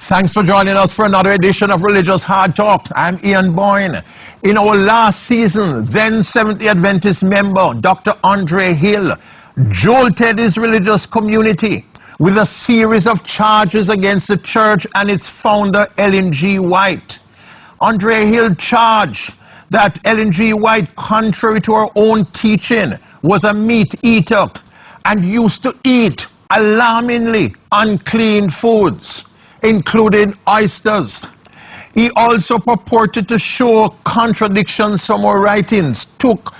Thanks for joining us for another edition of Religious Hard Talk. I'm Ian Boyne. In our last season, then Seventh-day Adventist member Dr. Andre Hill jolted his religious community with a series of charges against the church and its founder, Ellen G. White. Andre Hill charged that Ellen G. White, contrary to her own teaching, was a meat eater and used to eat alarmingly unclean foods, including oysters. He also purported to show contradictions from her writings, took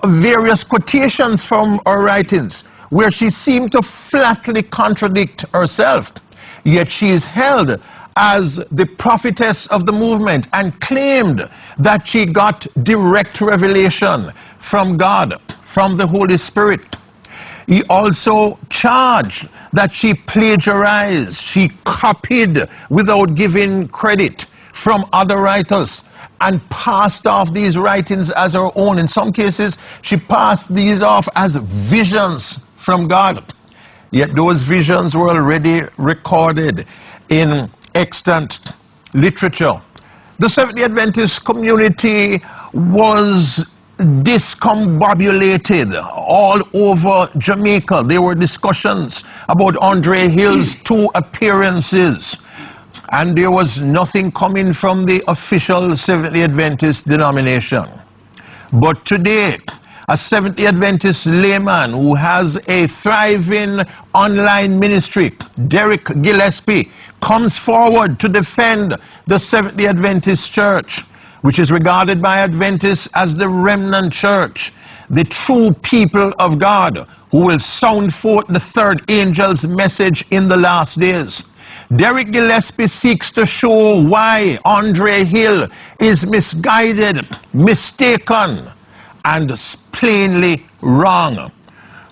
various quotations from her writings, where she seemed to flatly contradict herself. Yet she is held as the prophetess of the movement and claimed that she got direct revelation from God, from the Holy Spirit. He also charged that she plagiarized, she copied without giving credit from other writers and passed off these writings as her own. In some cases, she passed these off as visions from God. Yet those visions were already recorded in extant literature. The Seventh-day Adventist community was discombobulated all over Jamaica. There were discussions about Andre Hill's 2 appearances, and there was nothing coming from the official Seventh-day Adventist denomination. But today, a Seventh-day Adventist layman who has a thriving online ministry, Derrick Gillespie, comes forward to defend the Seventh-day Adventist Church, which is regarded by Adventists as the remnant church, the true people of God, who will sound forth the third angel's message in the last days. Derrick Gillespie seeks to show why Andre Hill is misguided, mistaken, and plainly wrong.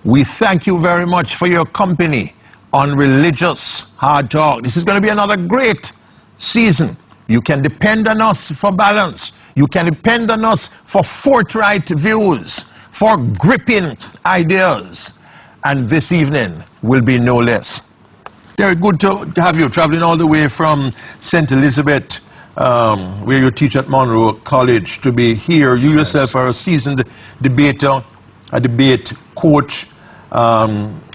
We thank you very much for your company on Religious Hard Talk. This is going to be another great season. You can depend on us for balance. You can depend on us for forthright views, for gripping ideas. And this evening will be no less. Very good to have you traveling all the way from St. Elizabeth, where you teach at Monroe College, to be here. You yourself are a seasoned debater, a debate coach.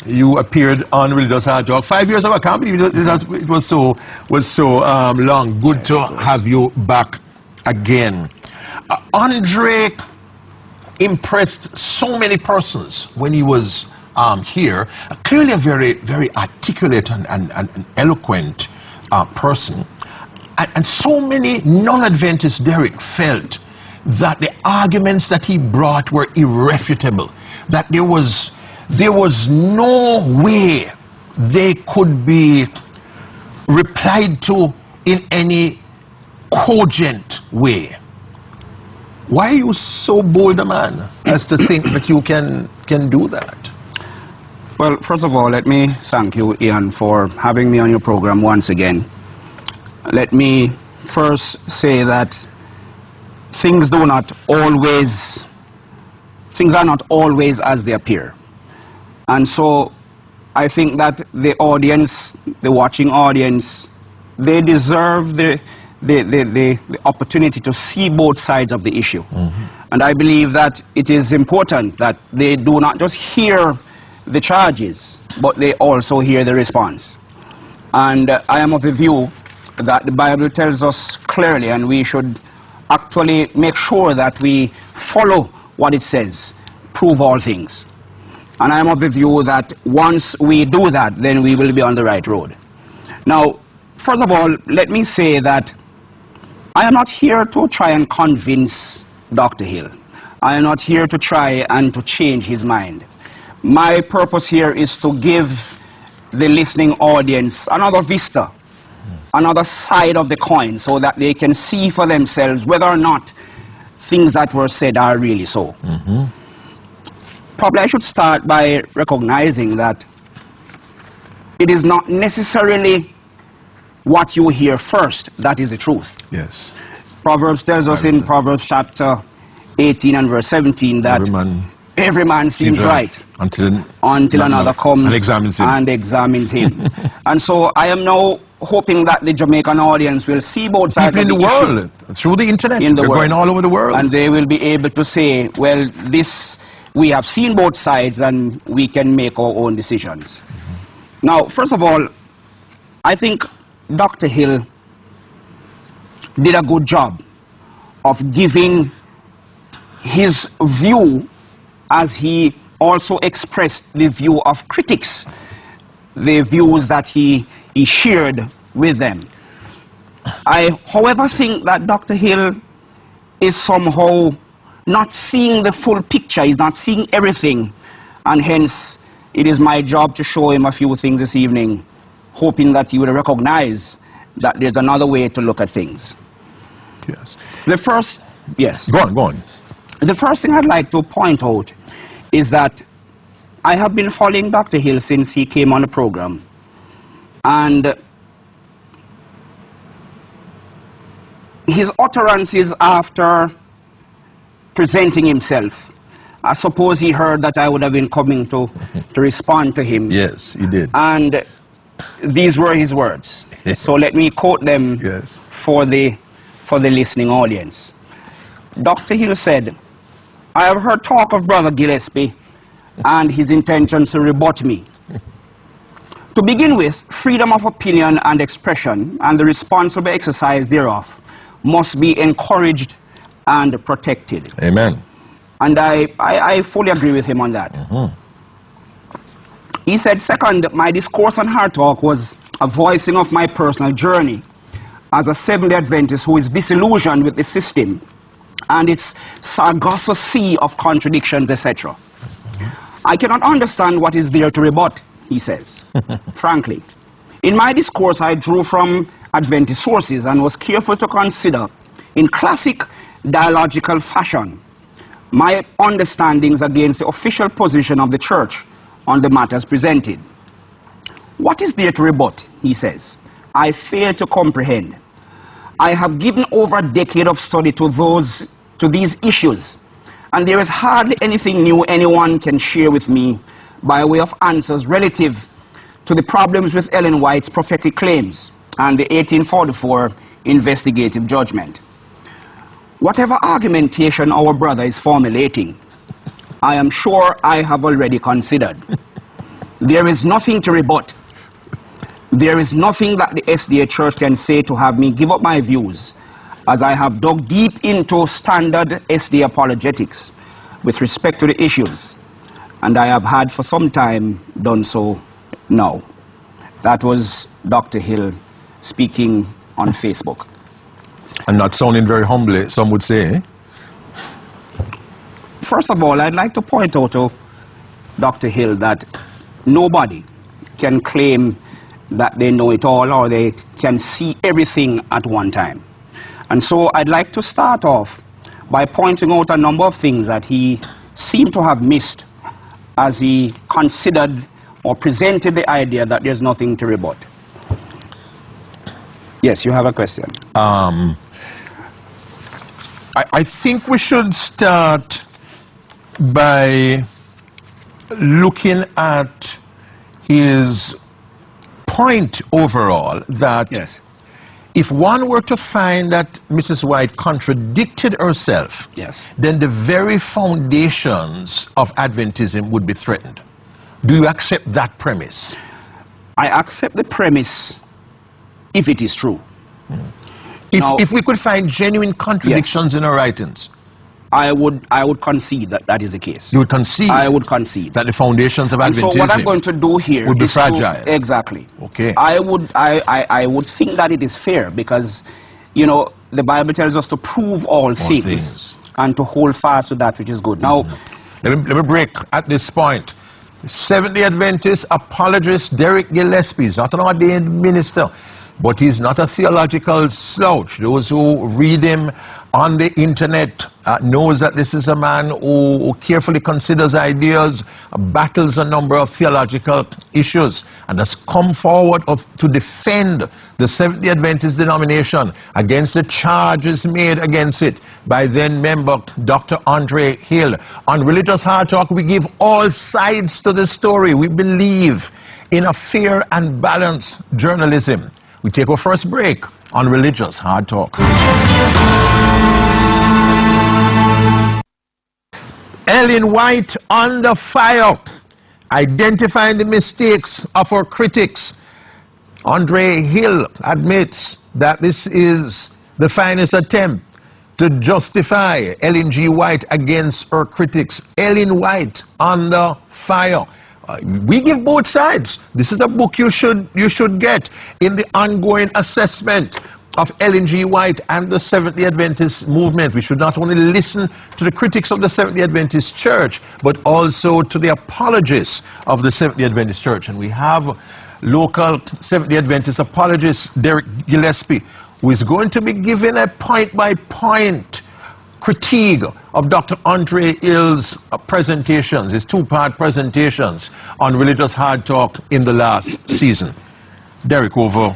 You appeared on Religious Hard Talk 5 years ago. I can't believe it was so long. Good to have you back again. Andre impressed so many persons when he was here. Clearly a very, very articulate and eloquent person. And so many non-Adventists, Derrick, felt that the arguments that he brought were irrefutable, that there was no way they could be replied to in any cogent way. Why are you so bold a man as to think that you can do that? Well, first of all, let me thank you, Ian, for having me on your program once again. Let me first say that things are not always as they appear. And so I think that the audience, the watching audience, they deserve the opportunity to see both sides of the issue. And I believe that it is important that they do not just hear the charges, but they also hear the response. And I am of the view that the Bible tells us clearly, and we should actually make sure that we follow what it says, prove all things. And I am of the view that once we do that, then we will be on the right road. Now, first of all, let me say that I am not here to try and convince Dr. Hill. I am not here to try and to change his mind. My purpose here is to give the listening audience another vista, another side of the coin, so that they can see for themselves whether or not things that were said are really so. Probably I should start by recognizing that it is not necessarily what you hear first that is the truth. Yes. Proverbs tells us in Proverbs chapter 18 and verse 17 that every man seems right until another comes and examines him. And so I am now hoping that the Jamaican audience will see both sides People in of the issue. world, through the internet, In the they're world. going all over the world. And they will be able to say, well, this, we have seen both sides and we can make our own decisions. Now, first of all, I think Dr. Hill did a good job of giving his view, as he also expressed the view of critics, the views that he shared with them. I, however, think that Dr. Hill is somehow not seeing the full picture. He's not seeing everything, and hence it is my job to show him a few things this evening, hoping that he would recognize that there's another way to look at things. Yes. The first, yes. Go on, go on. The first thing I'd like to point out is that I have been following Dr. Hill since he came on the program, and his utterances after presenting himself, I suppose he heard that I would have been coming to respond to him. Yes, he did. And these were his words. So let me quote them Yes. for the listening audience. Dr. Hill said, "I have heard talk of Brother Gillespie and his intentions to rebut me. To begin with, freedom of opinion and expression and the responsible exercise thereof must be encouraged and protected." Amen. And I fully agree with him on that. He said, second, my discourse on Hardtalk was a voicing of my personal journey as a Seventh-day Adventist who is disillusioned with the system and its Sargasso sea of contradictions, etc. I cannot understand what is there to rebut, he says, frankly. In my discourse, I drew from Adventist sources and was careful to consider, in classic dialogical fashion, my understandings against the official position of the church on the matters presented. What is there to rebut, he says? I fail to comprehend. I have given over a decade of study to these issues, and there is hardly anything new anyone can share with me by way of answers relative to the problems with Ellen White's prophetic claims and the 1844 investigative judgment. Whatever argumentation our brother is formulating, I am sure I have already considered. There is nothing to rebut. There is nothing that the SDA Church can say to have me give up my views, as I have dug deep into standard SDA apologetics with respect to the issues, and I have had for some time done so now. That was Dr. Hill speaking on Facebook. And not sounding very humbly, some would say. First of all, I'd like to point out to Dr. Hill that nobody can claim that they know it all or they can see everything at one time. And so I'd like to start off by pointing out a number of things that he seemed to have missed as he considered or presented the idea that there's nothing to rebut. Yes, you have a question. I think we should start by looking at his point overall that Yes. if one were to find that Mrs. White contradicted herself, Yes. then the very foundations of Adventism would be threatened. Do you accept that premise? I accept the premise if it is true. Now, If we could find genuine contradictions in her writings, I would concede that that is the case. you would concede I would concede. that the foundations of And so Adventism what I'm going to do here would be is fragile. Exactly. Okay. I would think that it is fair because, you know, the Bible tells us to prove all things and to hold fast to that which is good. Now, Let me break at this point. Seventh-day Adventist apologist Derrick Gillespie is not an ordained minister, but he's not a theological slouch. Those who read him on the internet knows that this is a man who carefully considers ideas, battles a number of theological issues, and has come forward to defend the Seventh-day Adventist denomination against the charges made against it by then member Dr. Andre Hill. On Religious Hardtalk, we give all sides to the story. We believe in a fair and balanced journalism. We take our first break on Religious Hard Talk. Ellen White under fire, identifying the mistakes of our critics. Andre Hill admits that this is the finest attempt to justify Ellen G. White against her critics. Ellen White under fire. We give both sides. This is a book you should get in the ongoing assessment of Ellen G. White and the Seventh-day Adventist movement. We should not only listen to the critics of the Seventh-day Adventist Church, but also to the apologists of the Seventh-day Adventist Church. And we have local Seventh-day Adventist apologist Derrick Gillespie, who is going to be giving a point-by-point critique of Dr. Andre Hill's presentations, his two-part presentations on Religious Hard Talk in the last season. Derrick, over.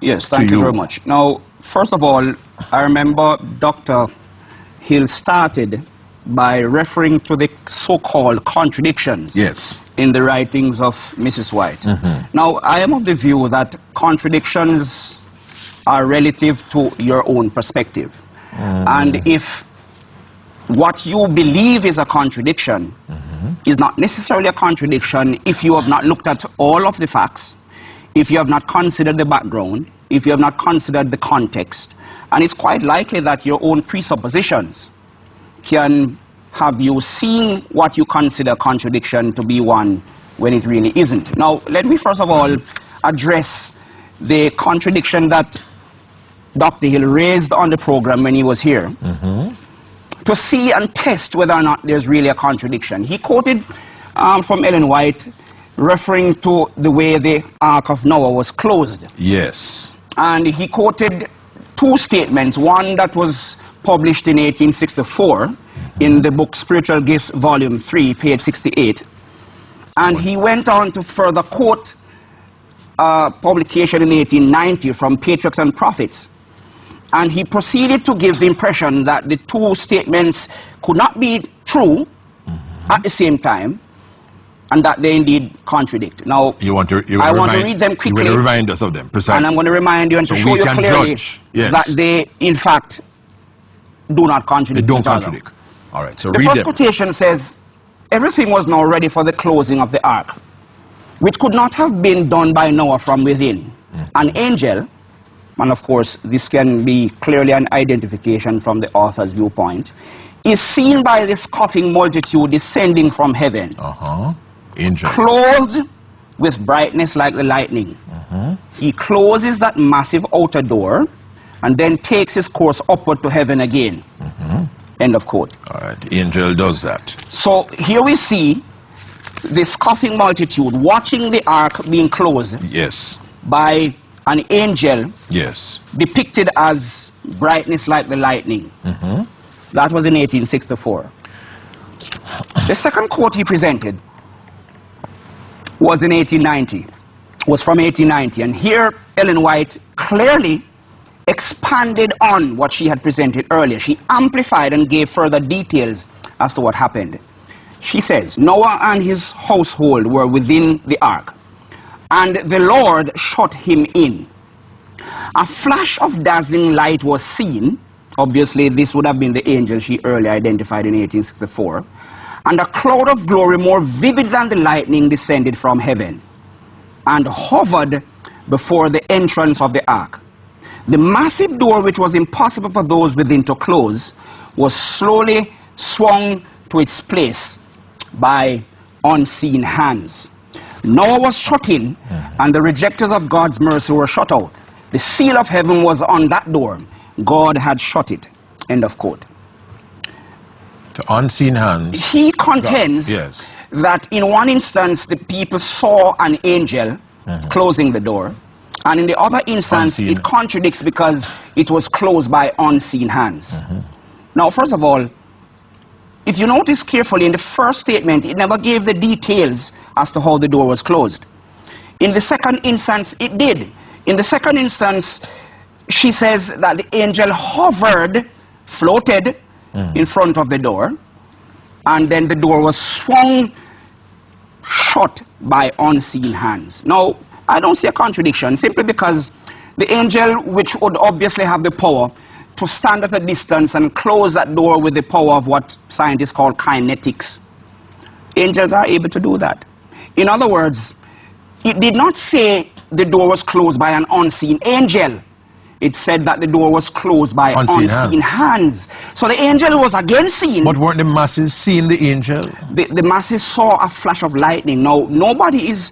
Yes, thank you very much. Now, first of all, I remember Dr. Hill started by referring to the so-called contradictions in the writings of Mrs. White. Now, I am of the view that contradictions are relative to your own perspective. And if what you believe is a contradiction is not necessarily a contradiction if you have not looked at all of the facts, if you have not considered the background, if you have not considered the context, and it's quite likely that your own presuppositions can have you seeing what you consider contradiction to be one when it really isn't. Now, let me first of all address the contradiction that Dr. Hill raised on the program when he was here to see and test whether or not there's really a contradiction. He quoted from Ellen White referring to the way the Ark of Noah was closed. Yes. And he quoted two statements, one that was published in 1864 in the book Spiritual Gifts, Volume 3, page 68. And he went on to further quote a publication in 1890 from Patriarchs and Prophets. And he proceeded to give the impression that the two statements could not be true at the same time, and that they indeed contradict. Now, I want to read them quickly. You will remind us of them, precisely. And I'm going to remind you and to show you clearly that they, in fact, do not contradict. They don't contradict. All right, so read them. The first quotation says, "Everything was now ready for the closing of the ark, which could not have been done by Noah from within. An angel," and of course this can be clearly an identification from the author's viewpoint, "is seen by this scoffing multitude descending from heaven, angel, clothed with brightness like the lightning. He closes that massive outer door and then takes his course upward to heaven again." End of quote. All right, the angel does that. So here we see the scoffing multitude watching the ark being closed by an angel depicted as brightness like the lightning. That was in 1864. The second quote he presented was in 1890, was from 1890, and here Ellen White clearly expanded on what she had presented earlier. She amplified and gave further details as to what happened. She says, "Noah and his household were within the ark, and the Lord shut him in. A flash of dazzling light was seen." Obviously, this would have been the angel she earlier identified in 1864. "And a cloud of glory more vivid than the lightning descended from heaven and hovered before the entrance of the ark. The massive door, which was impossible for those within to close, was slowly swung to its place by unseen hands. Noah was shut in, and the rejectors of God's mercy were shut out. The seal of heaven was on that door. God had shut it." End of quote. To unseen hands. He contends that in one instance the people saw an angel closing the door, and in the other instance it contradicts because it was closed by unseen hands. Now, first of all, if you notice carefully, in the first statement it never gave the details as to how the door was closed. In the second instance it did. In the second instance, she says that the angel hovered, floated in front of the door, and then the door was swung shut by unseen hands. Now, I don't see a contradiction simply because The angel, which would obviously have the power to stand at a distance and close that door with the power of what scientists call kinetics. Angels are able to do that. In other words, it did not say the door was closed by an unseen angel. It said that the door was closed by unseen hands. So the angel was again seen. But weren't the masses seeing the angel? The masses saw a flash of lightning. Now, nobody is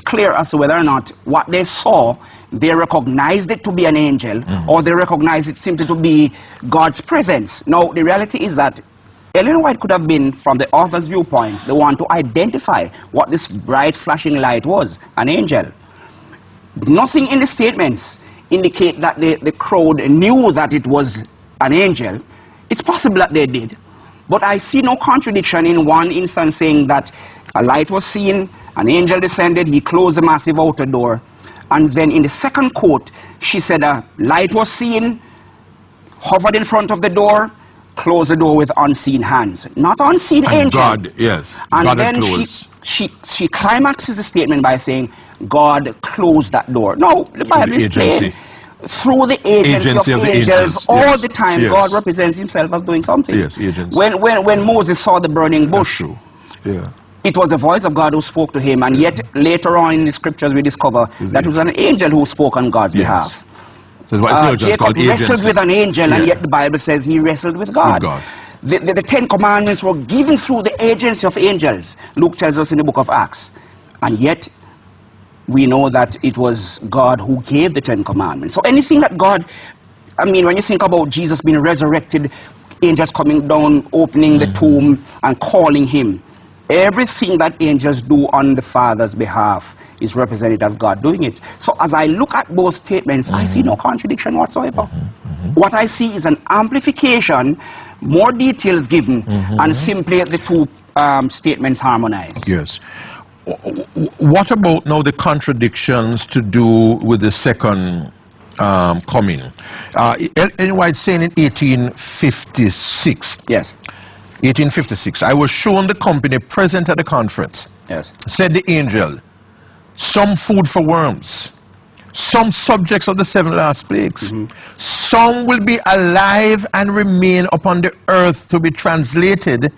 clear as to whether or not what they saw, they recognized it to be an angel, or they recognized it simply to be God's presence. Now, the reality is that Ellen White could have been, from the author's viewpoint, the one to identify what this bright flashing light was, an angel. Nothing in the statements indicate that the crowd knew that it was an angel. It's possible that they did, but I see no contradiction in one instance saying that a light was seen, an angel descended, he closed the massive outer door, and then in the second quote, she said a light was seen, hovered in front of the door, closed the door with unseen hands. Not unseen and angel. God, yes. And God then she climaxes the statement by saying, God closed that door. No, the Bible is plain. Through the agency of angels, all the time, God represents himself as doing something. Yes, agents. When Moses saw the burning bush, it was the voice of God who spoke to him, and yet later on in the scriptures we discover that it was an angel who spoke on God's behalf. So Jacob wrestled with an angel, and yet the Bible says he wrestled with God. The Ten Commandments were given through the agency of angels, Luke tells us in the book of Acts, and yet we know that it was God who gave the Ten Commandments. So anything that God, I mean, when you think about Jesus being resurrected, angels coming down, opening the tomb and calling him, everything that angels do on the Father's behalf is represented as God doing it. So as I look at both statements, I see no contradiction whatsoever. What I see is an amplification, more details given, and simply the two statements harmonized. Yes. What about now the contradictions to do with the second coming? Ellen White saying in 1856. Yes. 1856. I was shown the company present at the conference. Yes. Said the angel, some food for worms, some subjects of the 7 last plagues, some will be alive and remain upon the earth to be translated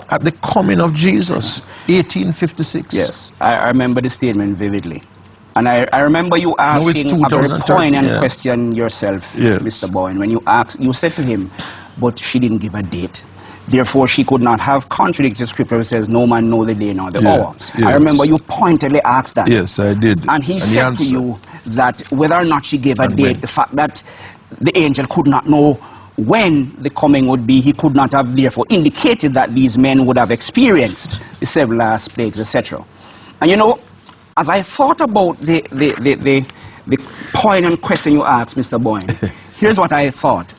at the coming of Jesus, 1856. Yes, I remember the statement vividly. And I remember you asking a very poignant question yourself, Mr. Bowen, when you said to him, but she didn't give a date. Therefore, she could not have contradicted the scripture which says, no man know the day nor the hour. I remember you pointedly asked that. Yes, I did. And he said to you that whether or not she gave a date, the fact that the angel could not know when the coming would be, he could not have therefore indicated that these men would have experienced the 7 last plagues, etc. And you know, as I thought about the poignant question you asked, Mr. Boyne, here's what I thought.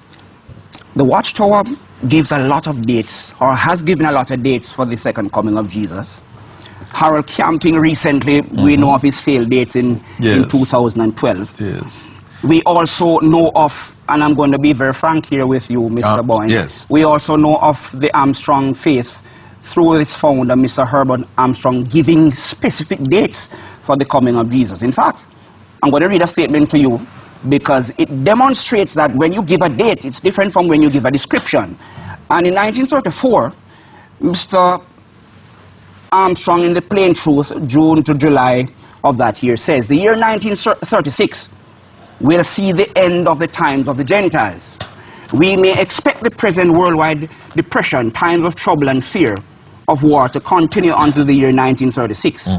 The Watchtower gives a lot of dates, or has given a lot of dates for the second coming of Jesus. Harold Camping recently, we know of his failed dates in 2012. Yes. We also know of, and I'm going to be very frank here with you, Mr. Boyne. Yes. We also know of the Armstrong faith through its founder, Mr. Herbert Armstrong, giving specific dates for the coming of Jesus. In fact, I'm going to read a statement to you because it demonstrates that when you give a date, it's different from when you give a description. And in 1934, Mr. Armstrong, in the Plain Truth, June to July of that year, says, the year 1936 will see the end of the times of the Gentiles. We may expect the present worldwide depression, times of trouble and fear of war to continue until the year 1936.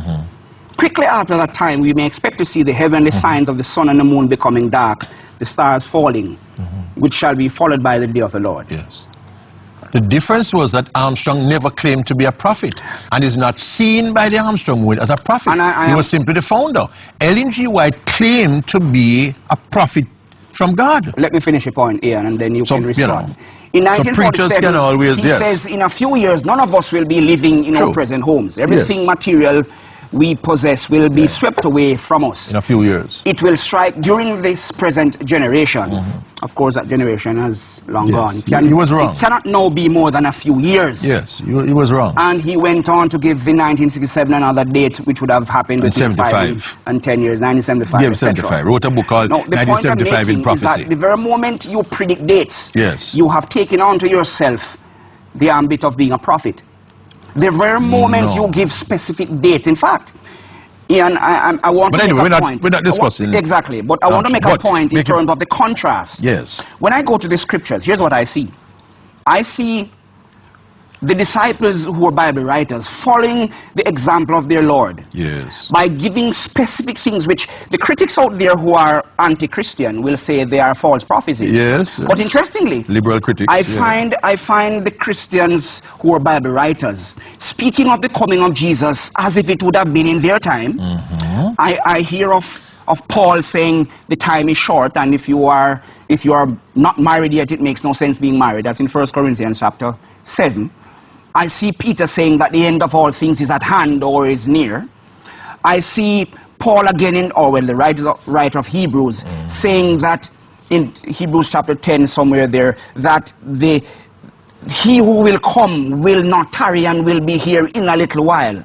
Quickly after that time, we may expect to see the heavenly signs of the sun and the moon becoming dark, the stars falling, which shall be followed by the day of the Lord. Yes. The difference was that Armstrong never claimed to be a prophet and is not seen by the Armstrong movement as a prophet. He was simply the founder. Ellen G. White claimed to be a prophet from God. Let me finish your point, Ian, and then you can respond. In 1947, he says, in a few years, none of us will be living in our present homes. Everything material we possess will be swept away from us. In a few years. It will strike during this present generation. Of course, that generation has long gone. He was wrong. It cannot now be more than a few years. Yes, he was wrong. And he went on to give in 1967 another date, which would have happened between 75 and 10 years, 1975. Yeah, 75. Wrote a book called 1975 in Prophecy. Is that the very moment you predict dates, yes, you have taken onto yourself the ambit of being a prophet. The very moment you give specific dates. In fact, Ian, I want to make a point. We're not discussing. Exactly. But I want to make a point in terms of the contrast. Yes. When I go to the scriptures, here's what I see. I see the disciples who are Bible writers following the example of their Lord. Yes. By giving specific things which the critics out there who are anti-Christian will say they are false prophecies. Yes. But interestingly, liberal critics. I find the Christians who are Bible writers speaking of the coming of Jesus as if it would have been in their time. I hear of Paul saying the time is short, and if you are not married yet, it makes no sense being married. That's in 1 Corinthians chapter 7. I see Peter saying that the end of all things is at hand or is near. I see Paul again the writer of Hebrews, saying that in Hebrews chapter 10 somewhere there, that he who will come will not tarry and will be here in a little while.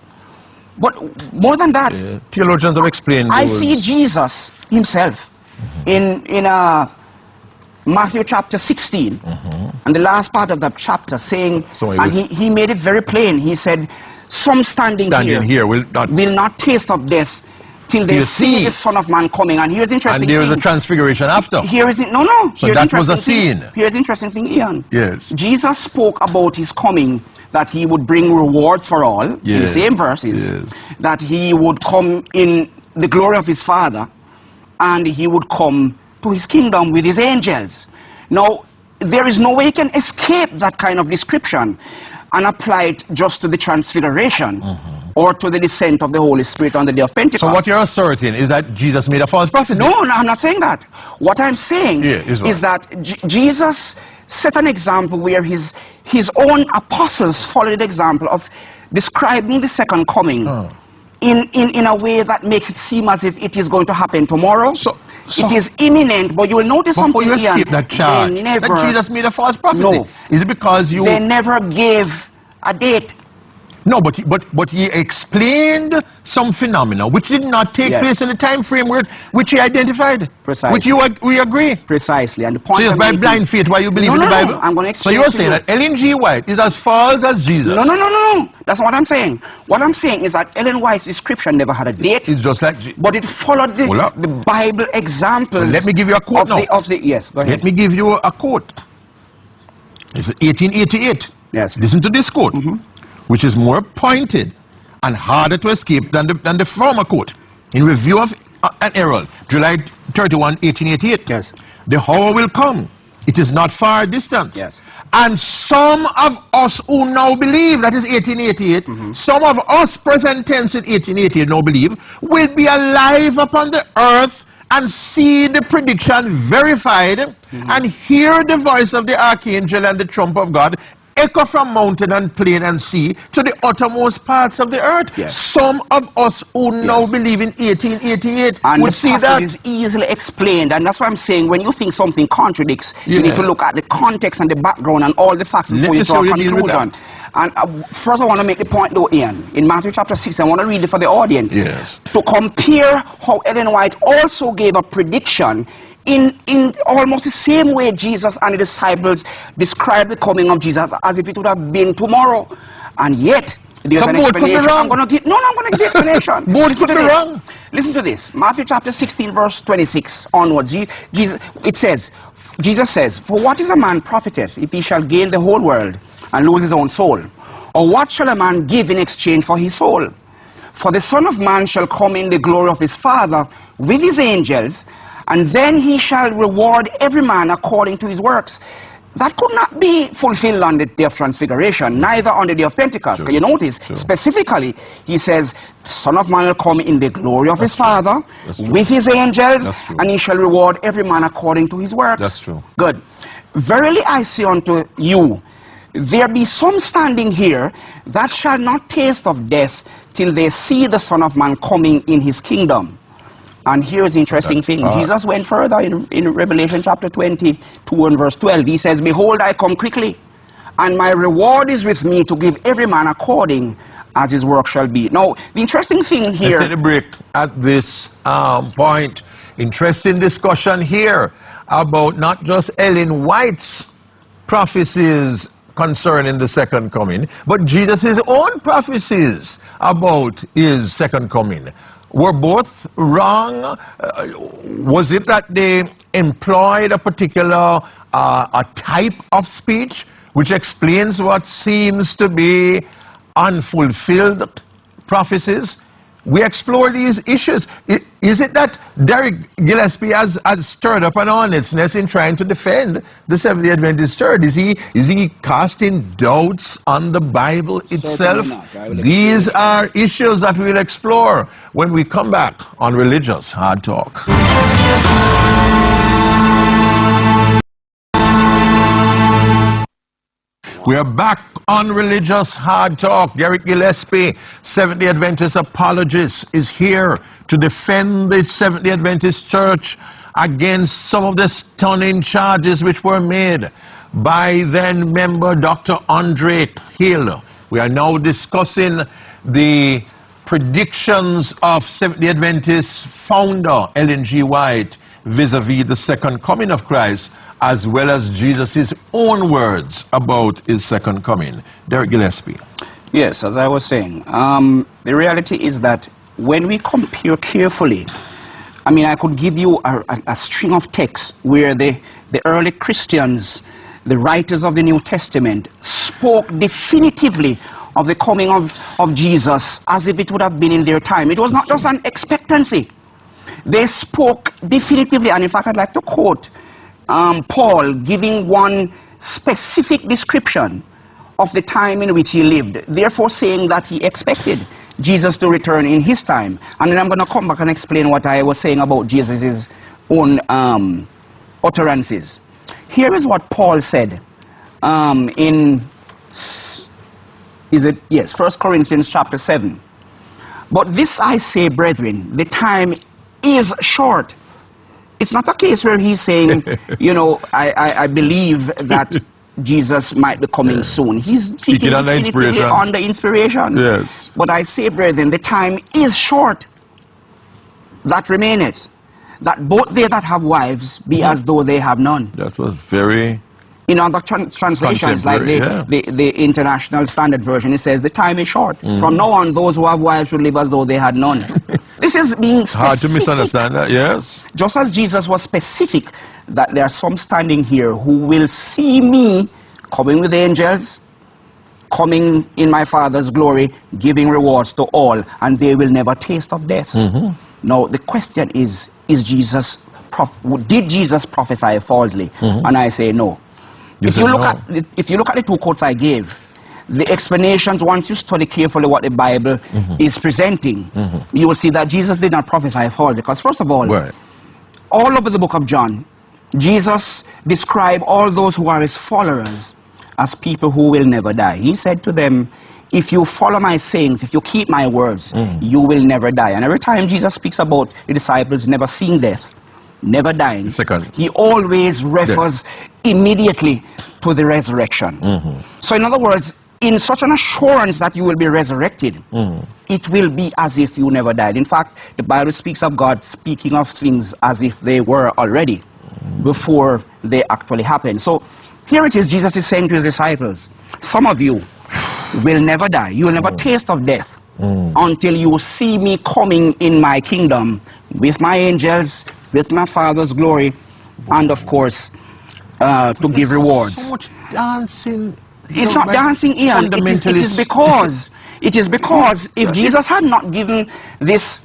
But more than that, theologians have explained. I see Jesus himself in Matthew chapter 16, and the last part of that chapter saying, and he made it very plain. He said, some standing here will not taste of death till they see the Son of Man coming. And here's the interesting thing. And there is a transfiguration after. Here is it. No. So that was a scene. Here's the interesting thing, Ian. Yes. Jesus spoke about his coming, that he would bring rewards for all, in the same verses, that he would come in the glory of his Father, and he would come to his kingdom with his angels. Now, there is no way you can escape that kind of description and apply it just to the transfiguration or to the descent of the Holy Spirit on the day of Pentecost. So what you're asserting is that Jesus made a false prophecy? No, I'm not saying that. What I'm saying is that Jesus set an example where his own apostles followed the example of describing the second coming in a way that makes it seem as if it is going to happen tomorrow. So it is imminent, but you will notice something, you escape that charge that Jesus made a false prophecy. No. Is it because they never gave a date? No, but he explained some phenomena which did not take place in the time frame which he identified. Precisely. Which we agree. Precisely. And the point so it's by blind faith why you believe in the Bible? No, I'm going to explain. So you're saying that Ellen G. White is as false as Jesus? No. That's not what I'm saying. What I'm saying is that Ellen White's description never had a date. It's just like... But it followed the Bible examples. Well, let me give you a quote now. Yes, go ahead. Let me give you a quote. It's 1888. Yes. Listen to this quote, which is more pointed and harder to escape than the former quote. In Review of an Herald, July 31, 1888. Yes. The hour will come. It is not far distant. Yes. And some of us who now believe, that is 1888, some of us, present tense in 1888, now believe, will be alive upon the earth and see the prediction verified and hear the voice of the archangel and the trump of God echo from mountain and plain and sea to the uttermost parts of the earth. Yes. Some of us who now believe in 1888 and would see that. is easily explained, and that's why I'm saying when you think something contradicts, you need to look at the context and the background and all the facts before you draw a conclusion. And first I want to make the point though, Ian, in Matthew chapter 6, I want to read it for the audience. Yes. To compare how Ellen White also gave a prediction in almost the same way Jesus and the disciples described the coming of Jesus as if it would have been tomorrow. And yet, there's an explanation. I'm going to give the explanation. Both could be wrong. Listen to this. Matthew chapter 16, verse 26 onwards. Jesus says, "For what is a man profiteth if he shall gain the whole world and lose his own soul? Or what shall a man give in exchange for his soul? For the Son of Man shall come in the glory of his Father with his angels, and then he shall reward every man according to his works." That could not be fulfilled on the day of Transfiguration, neither on the day of Pentecost. Can you notice? Specifically, he says, the Son of Man will come in the glory of his Father, with his angels, and he shall reward every man according to his works. That's true. Good. Verily I say unto you, there be some standing here that shall not taste of death till they see the Son of Man coming in his kingdom. And here's the interesting thing. Jesus went further in Revelation chapter 22 and verse 12. He says, behold, I come quickly, and my reward is with me to give every man according as his work shall be. Now, the interesting thing here... Let's take a break at this point. Interesting discussion here about not just Ellen White's prophecies concerning the second coming, but Jesus' own prophecies about his second coming. Were both wrong? Was it that they employed a particular a type of speech which explains what seems to be unfulfilled prophecies? We explore these issues. Is it that Derrick Gillespie has stirred up an honestness in trying to defend the Seventh-day Adventist Church? Is he casting doubts on the Bible itself? These are issues that we'll explore when we come back on Religious Hard Talk. We are back on Religious Hard Talk. Derrick Gillespie, Seventh-day Adventist apologist, is here to defend the Seventh-day Adventist Church against some of the stunning charges which were made by then member Dr. Andre Hill. We are now discussing the predictions of Seventh-day Adventist founder Ellen G. White vis-a-vis the second coming of Christ, as well as Jesus' own words about his second coming. Derrick Gillespie. Yes, as I was saying, the reality is that when we compare carefully, I mean, I could give you a string of texts where the early Christians, the writers of the New Testament, spoke definitively of the coming of Jesus as if it would have been in their time. It was not just an expectancy. They spoke definitively, and in fact, I'd like to quote Paul giving one specific description of the time in which he lived, therefore saying that he expected Jesus to return in his time. And then I'm going to come back and explain what I was saying about Jesus' own utterances. Here is what Paul said in 1 Corinthians chapter 7. But this I say, brethren, the time is short. It's not a case where he's saying, you know, I believe that Jesus might be coming soon. He's speaking on the inspiration. On the inspiration. Yes. But I say, brethren, the time is short that remaineth, that both they that have wives be as though they have none. That was very... In other translations, like the International Standard Version, it says the time is short. From now on, those who have wives should live as though they had none. This is being specific. Hard to misunderstand that, yes. Just as Jesus was specific that there are some standing here who will see me coming with angels, coming in my Father's glory, giving rewards to all, and they will never taste of death. Now, the question is Jesus did Jesus prophesy falsely? And I say no. If you look at the two quotes I gave, the explanations, once you study carefully what the Bible is presenting, you will see that Jesus did not prophesy falsely. Because first of all, all over the book of John, Jesus described all those who are his followers as people who will never die. He said to them, if you follow my sayings, if you keep my words, you will never die. And every time Jesus speaks about the disciples never seeing death, never dying, he always refers immediately to the resurrection. So in other words, in such an assurance that you will be resurrected, it will be as if you never died. In fact, the Bible speaks of God speaking of things as if they were already before they actually happened. So here it is, Jesus is saying to his disciples, some of you will never die. You will never taste of death until you see me coming in my kingdom with my angels, with my Father's glory, and of course, to give rewards. So much dancing. It's not dancing, Ian. It is because if Jesus had not given this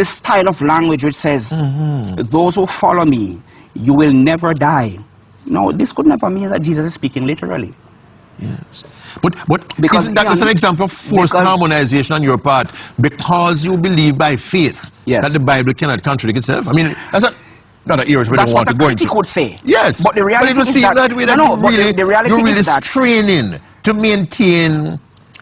style of language which says, those who follow me, you will never die. No, this could never mean that Jesus is speaking literally. Yes. But because isn't that is an example of forced harmonization on your part, because you believe by faith that the Bible cannot contradict itself? I mean, that's not... Not the areas where That's they what want a to go critic into. would say. Yes. But the reality it would is seem that, way no, but really, the reality you're really is that straining to maintain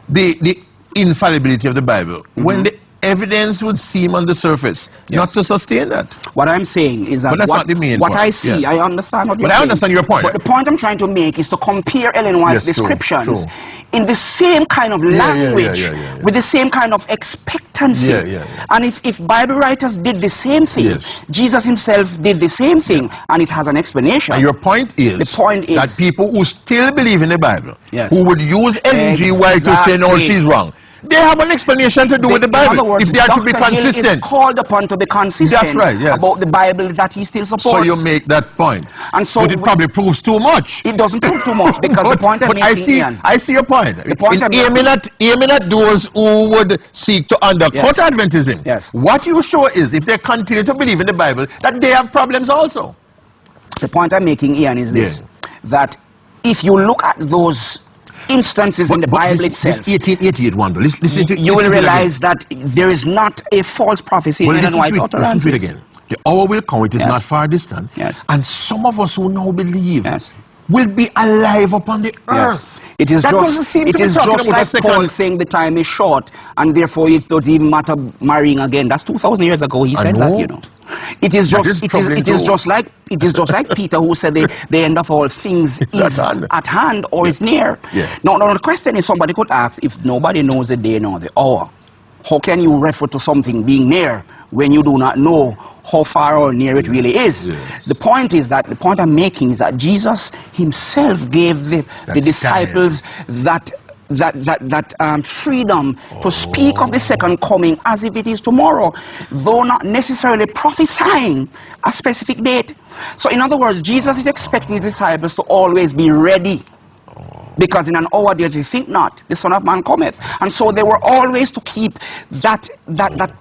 the infallibility of the Bible when the evidence would seem on the surface not to sustain that. What I'm saying is that But that's not the main point. I see, Yeah. I understand what you're But saying. I understand your point. But the point I'm trying to make is to compare Ellen White's Yes, true, descriptions true. in the same kind of language, yeah. with the same kind of expectancy. Yeah. And if Bible writers did the same thing, Yes. Jesus himself did the same thing, and it has an explanation. And your point is, that people who still believe in the Bible, who would use Ellen G. White to say, no, she's wrong, they have an explanation to do with the Bible. In other words, if they are to be Dr. Hill consistent. is called upon to be consistent. That's right, yes. About the Bible that he still supports. So you make that point. And so but it probably proves too much. It doesn't prove too much, because the point I'm making, Ian, I see your point. The point I'm aiming at those who would seek to undercut Adventism. Yes. What you show is, if they continue to believe in the Bible, that they have problems also. The point I'm making, Ian, is this: that if you look at those instances in the Bible itself, this 1888 one, listen to you will realize that there is not a false prophecy in Ellen White's utterances. Listen to it again. The hour will come, it is not far distant. Yes. And some of us who now believe will be alive upon the earth. It is just like Paul saying the time is short, and therefore it doesn't even matter marrying again. That's 2,000 years ago he said that, you know. It is just like Peter, who said the end of all things is at hand, or is near. Now the question is, somebody could ask, if nobody knows the day nor the hour, how can you refer to something being near when you do not know how far or near it really is? The point I'm making is that Jesus himself gave the disciples that freedom to speak of the second coming as if it is tomorrow, though not necessarily prophesying a specific date. So in other words, Jesus is expecting his disciples to always be ready, because in an hour there you think not, the Son of Man cometh. And so they were always to keep that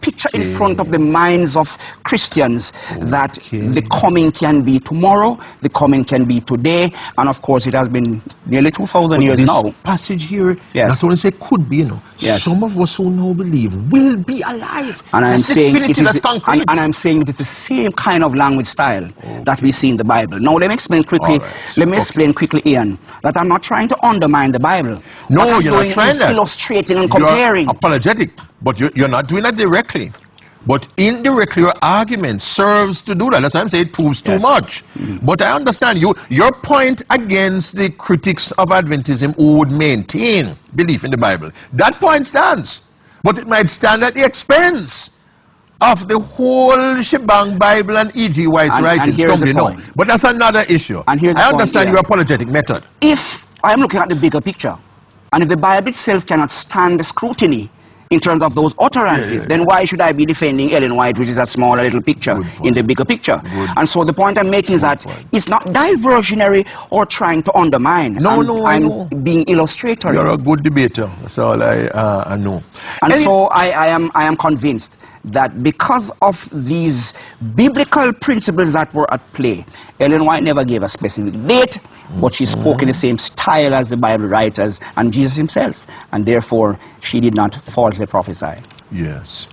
picture in front of the minds of Christians, that the coming can be tomorrow, the coming can be today, and of course it has been nearly 2,000 years now. This passage here, not only say could be, you know, some of us who now believe will be alive. And I'm saying it is the same kind of language style that we see in the Bible. Now let me explain quickly. Explain quickly, Ian, that I'm not trying to undermine the Bible. No, you're not trying that. Illustrating and comparing. You're apologetic, but you're not doing that directly. But indirectly, your argument serves to do that. That's why I'm saying it proves too much. But I understand your point against the critics of Adventism who would maintain belief in the Bible. That point stands. But it might stand at the expense of the whole shebang Bible and E.G. White's writings. But that's another issue. I understand your apologetic method. If I'm looking at the bigger picture, and if the Bible itself cannot stand the scrutiny in terms of those utterances, then why should I be defending Ellen White, which is a smaller little picture in the bigger picture? And so the point I'm making is that it's not diversionary or trying to undermine. I'm being illustratory. You're a good debater. That's all I know. And so I am convinced that because of these biblical principles that were at play, Ellen White never gave a specific date, but she spoke in the same style as the Bible writers and Jesus himself, and therefore she did not falsely prophesy. Yes.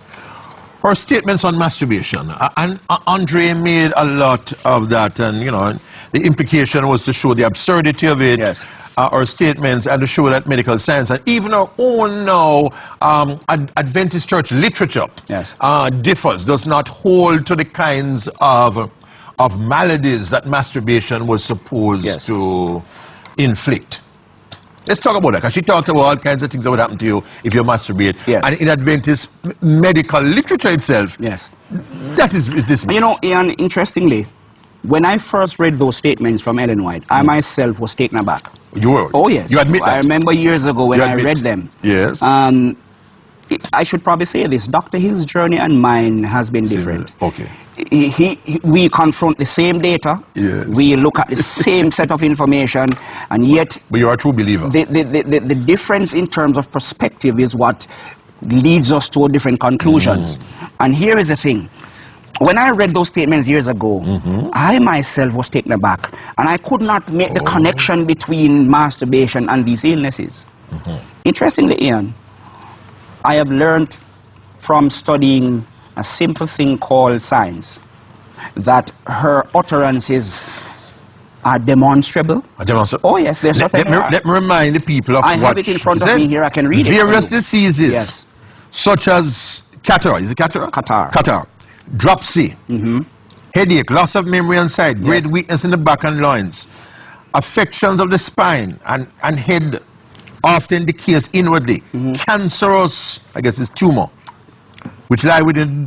Her statements on masturbation, and Andre made a lot of that, and you know, the implication was to show the absurdity of it. Our statements and to show that medical science and even our own now Adventist church literature differs, does not hold to the kinds of maladies that masturbation was supposed to inflict. Let's talk about that, because she talked about all kinds of things that would happen to you if you masturbate. And in Adventist medical literature itself, that is dismissed. You know, Ian, interestingly, when I first read those statements from Ellen White, I myself was taken aback. You were? Oh, yes. You admit that? I remember years ago when I read them. Yes. I should probably say this. Dr. Hill's journey and mine has been different. Okay. We confront the same data. We look at the same set of information, and yet... But you're a true believer. The difference in terms of perspective is what leads us to different conclusions. And here is the thing. When I read those statements years ago, I myself was taken aback, and I could not make the connection between masturbation and these illnesses. Interestingly, Ian, I have learned from studying a simple thing called science that her utterances are demonstrable. Demonstrable? Oh yes, they certainly are. Let me remind the people of I what have it in front of me here. I can read it. Various diseases, yes, such as catarrh. Is it catarrh? Catarrh. Catarrh. Dropsy. Headache, loss of memory and sight, great weakness in the back and loins, affections of the spine and head often decays inwardly, cancerous, I guess it's tumor, which lie within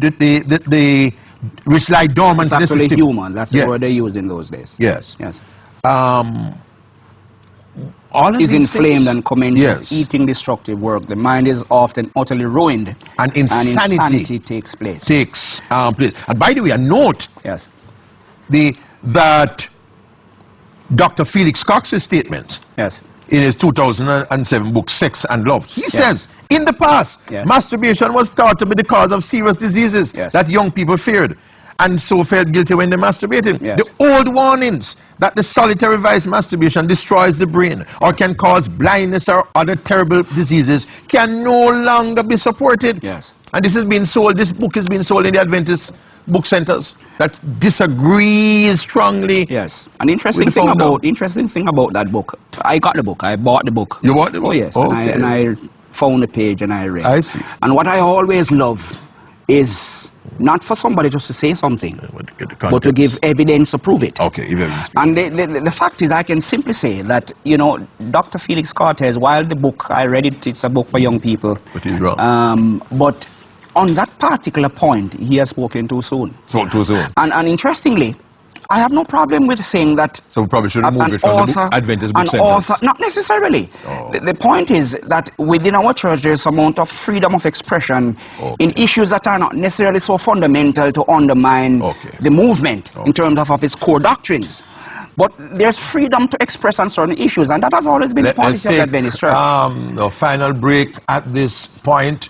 which lie dormant in the system. It's actually human. That's the word they used in those days. Yes. Yes. All of is inflamed things, and commences eating destructive work. The mind is often utterly ruined, and insanity takes place. And by the way, a note that Dr. Felix Cox's statement in his 2007 book, Sex and Love, he says, in the past, masturbation was thought to be the cause of serious diseases that young people feared, and so felt guilty when they masturbated. The old warnings that the solitary vice masturbation destroys the brain or can cause blindness or other terrible diseases can no longer be supported. And this is being sold, this book is being sold in the Adventist book centers that disagree strongly. An interesting thing about that book. I got the book. I bought the book. You bought the book? Oh yes. Okay. And I found the page and I read. I see. And what I always love is not for somebody just to say something, but to give evidence to prove it. Okay, and the fact is, I can simply say that, you know, Dr. Felix Cortez, while the book, I read it, it's a book for young people. But he's wrong. But on that particular point, he has spoken too soon. Too soon. And interestingly, I have no problem with saying that. So we probably should remove it from the Adventist book centers. Not necessarily. The point is that within our church there's an amount of freedom of expression in issues that are not necessarily so fundamental to undermine the movement in terms of its core doctrines. But there's freedom to express on certain issues, and that has always been the policy of the Adventist church. The final break at this point.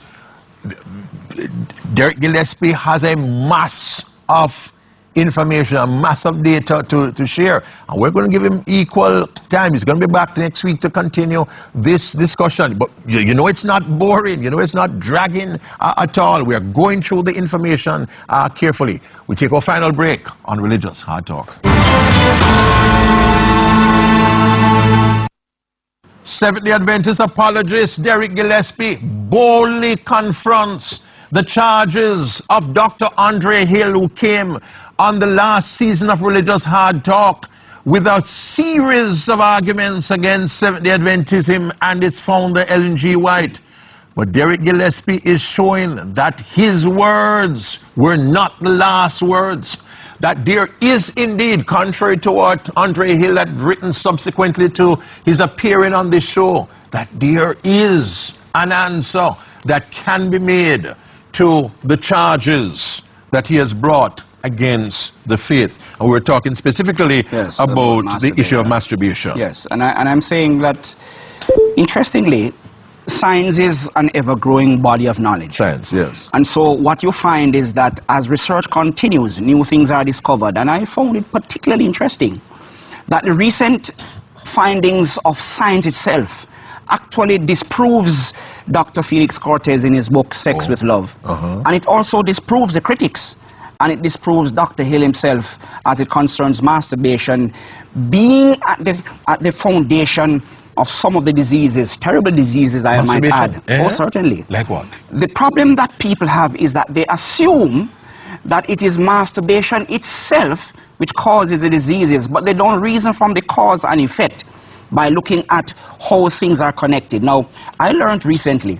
Derrick Gillespie has a mass of information, a mass of data to share, and we're going to give him equal time. He's going to be back next week to continue this discussion. But you know, it's not boring, you know, it's not dragging at all. We're going through the information carefully. We take our final break on Religious Hard Talk. Seventh-day Adventist apologist Derrick Gillespie boldly confronts the charges of Dr. Andre Hill, who came on the last season of Religious Hard Talk with a series of arguments against Seventh-day Adventism and its founder, Ellen G. White. But Derrick Gillespie is showing that his words were not the last words, that there is indeed, contrary to what Andre Hill had written subsequently to his appearing on this show, that there is an answer that can be made to the charges that he has brought against the faith. And we're talking specifically about the issue of masturbation. Yes, and I'm saying that, interestingly, science is an ever-growing body of knowledge. Science, yes. And so what you find is that as research continues, new things are discovered. And I found it particularly interesting that the recent findings of science itself actually disproves Dr. Felix Cortez in his book, Sex with Love. And it also disproves the critics. And it disproves Dr. Hill himself as it concerns masturbation being at the foundation of some of the diseases, terrible diseases, I might add. Oh, certainly. Like what? The problem that people have is that they assume that it is masturbation itself which causes the diseases, but they don't reason from the cause and effect by looking at how things are connected. Now, I learned recently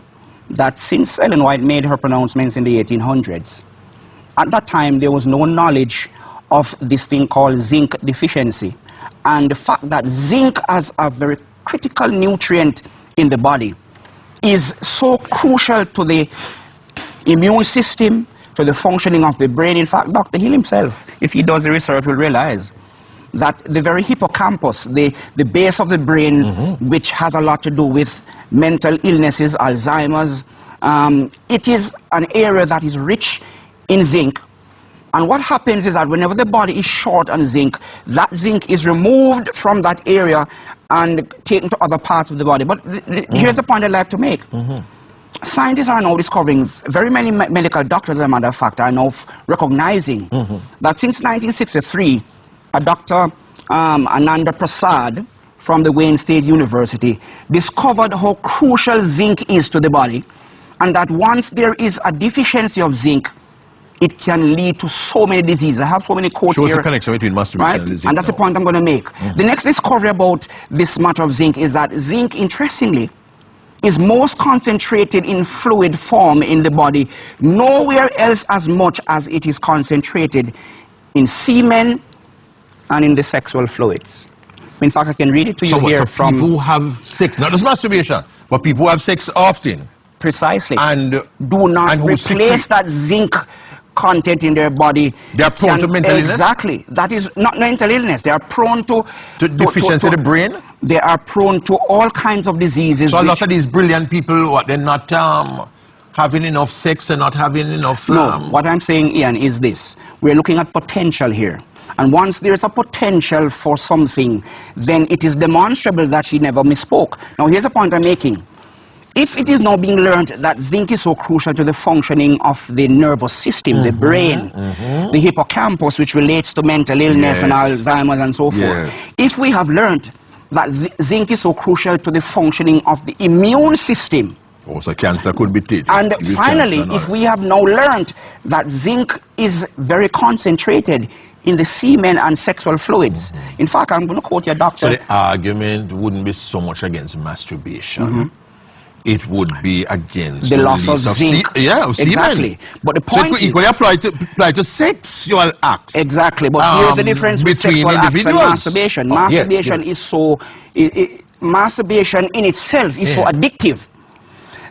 that since Ellen White made her pronouncements in the 1800s, at that time there was no knowledge of this thing called zinc deficiency. And the fact that zinc as a very critical nutrient in the body is so crucial to the immune system, to the functioning of the brain. In fact, Dr. Hill himself, if he does the research, will realize that the very hippocampus, the base of the brain, which has a lot to do with mental illnesses, Alzheimer's, it is an area that is rich in zinc. And what happens is that whenever the body is short on zinc, that zinc is removed from that area and taken to other parts of the body. But here's the point I'd like to make. scientists are now discovering, very many medical doctors, as a matter of fact, are now recognizing that since 1963, a Dr. Ananda Prasad from the Wayne State University discovered how crucial zinc is to the body, and that once there is a deficiency of zinc, it can lead to so many diseases. I have so many quotes Shows here. the connection between masturbation and zinc. And that's the point I'm going to make. The next discovery about this matter of zinc is that zinc, interestingly, is most concentrated in fluid form in the body, nowhere else as much as it is concentrated in semen and in the sexual fluids. In fact, I can read it to you here from... people who have sex, not just masturbation, but people who have sex often. Precisely. And do not replace that zinc content in their body. They are prone to mental illness? Exactly. That is not mental illness. They are prone to deficiency of the brain? They are prone to all kinds of diseases. So a lot of these brilliant people, they're not having enough sex, they're not having enough... No, what I'm saying, Ian, is this. We're looking at potential here. And once there's a potential for something, then it is demonstrable that she never misspoke. Now, here's a point I'm making. If it is now being learned that zinc is so crucial to the functioning of the nervous system, the brain, the hippocampus, which relates to mental illness and Alzheimer's and so forth, if we have learned that zinc is so crucial to the functioning of the immune system, also cancer could be treated. And finally, if we have now learned that zinc is very concentrated in the semen and sexual fluids. In fact, I'm going to quote your doctor. So the argument wouldn't be so much against masturbation. It would be against the loss of zinc. Of semen. Exactly. But the point so it equally apply to sexual acts. Exactly. But here's the difference with sexual acts and masturbation. Masturbation is so... masturbation in itself is so addictive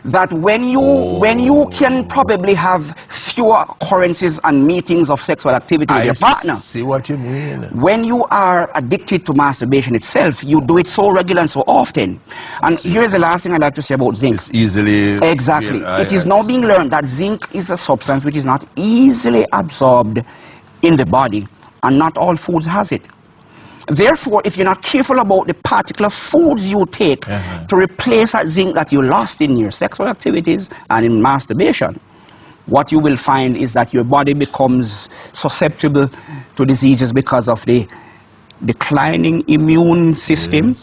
that when you can probably have fewer occurrences and meetings of sexual activity with your partner. See what you mean. When you are addicted to masturbation itself, you do it so regular and so often. And here's the last thing I'd like to say about zinc. It's easily... Exactly. It is now being learned that zinc is a substance which is not easily absorbed in the body, and not all foods has it. Therefore, if you're not careful about the particular foods you take to replace that zinc that you lost in your sexual activities and in masturbation, what you will find is that your body becomes susceptible to diseases because of the declining immune system,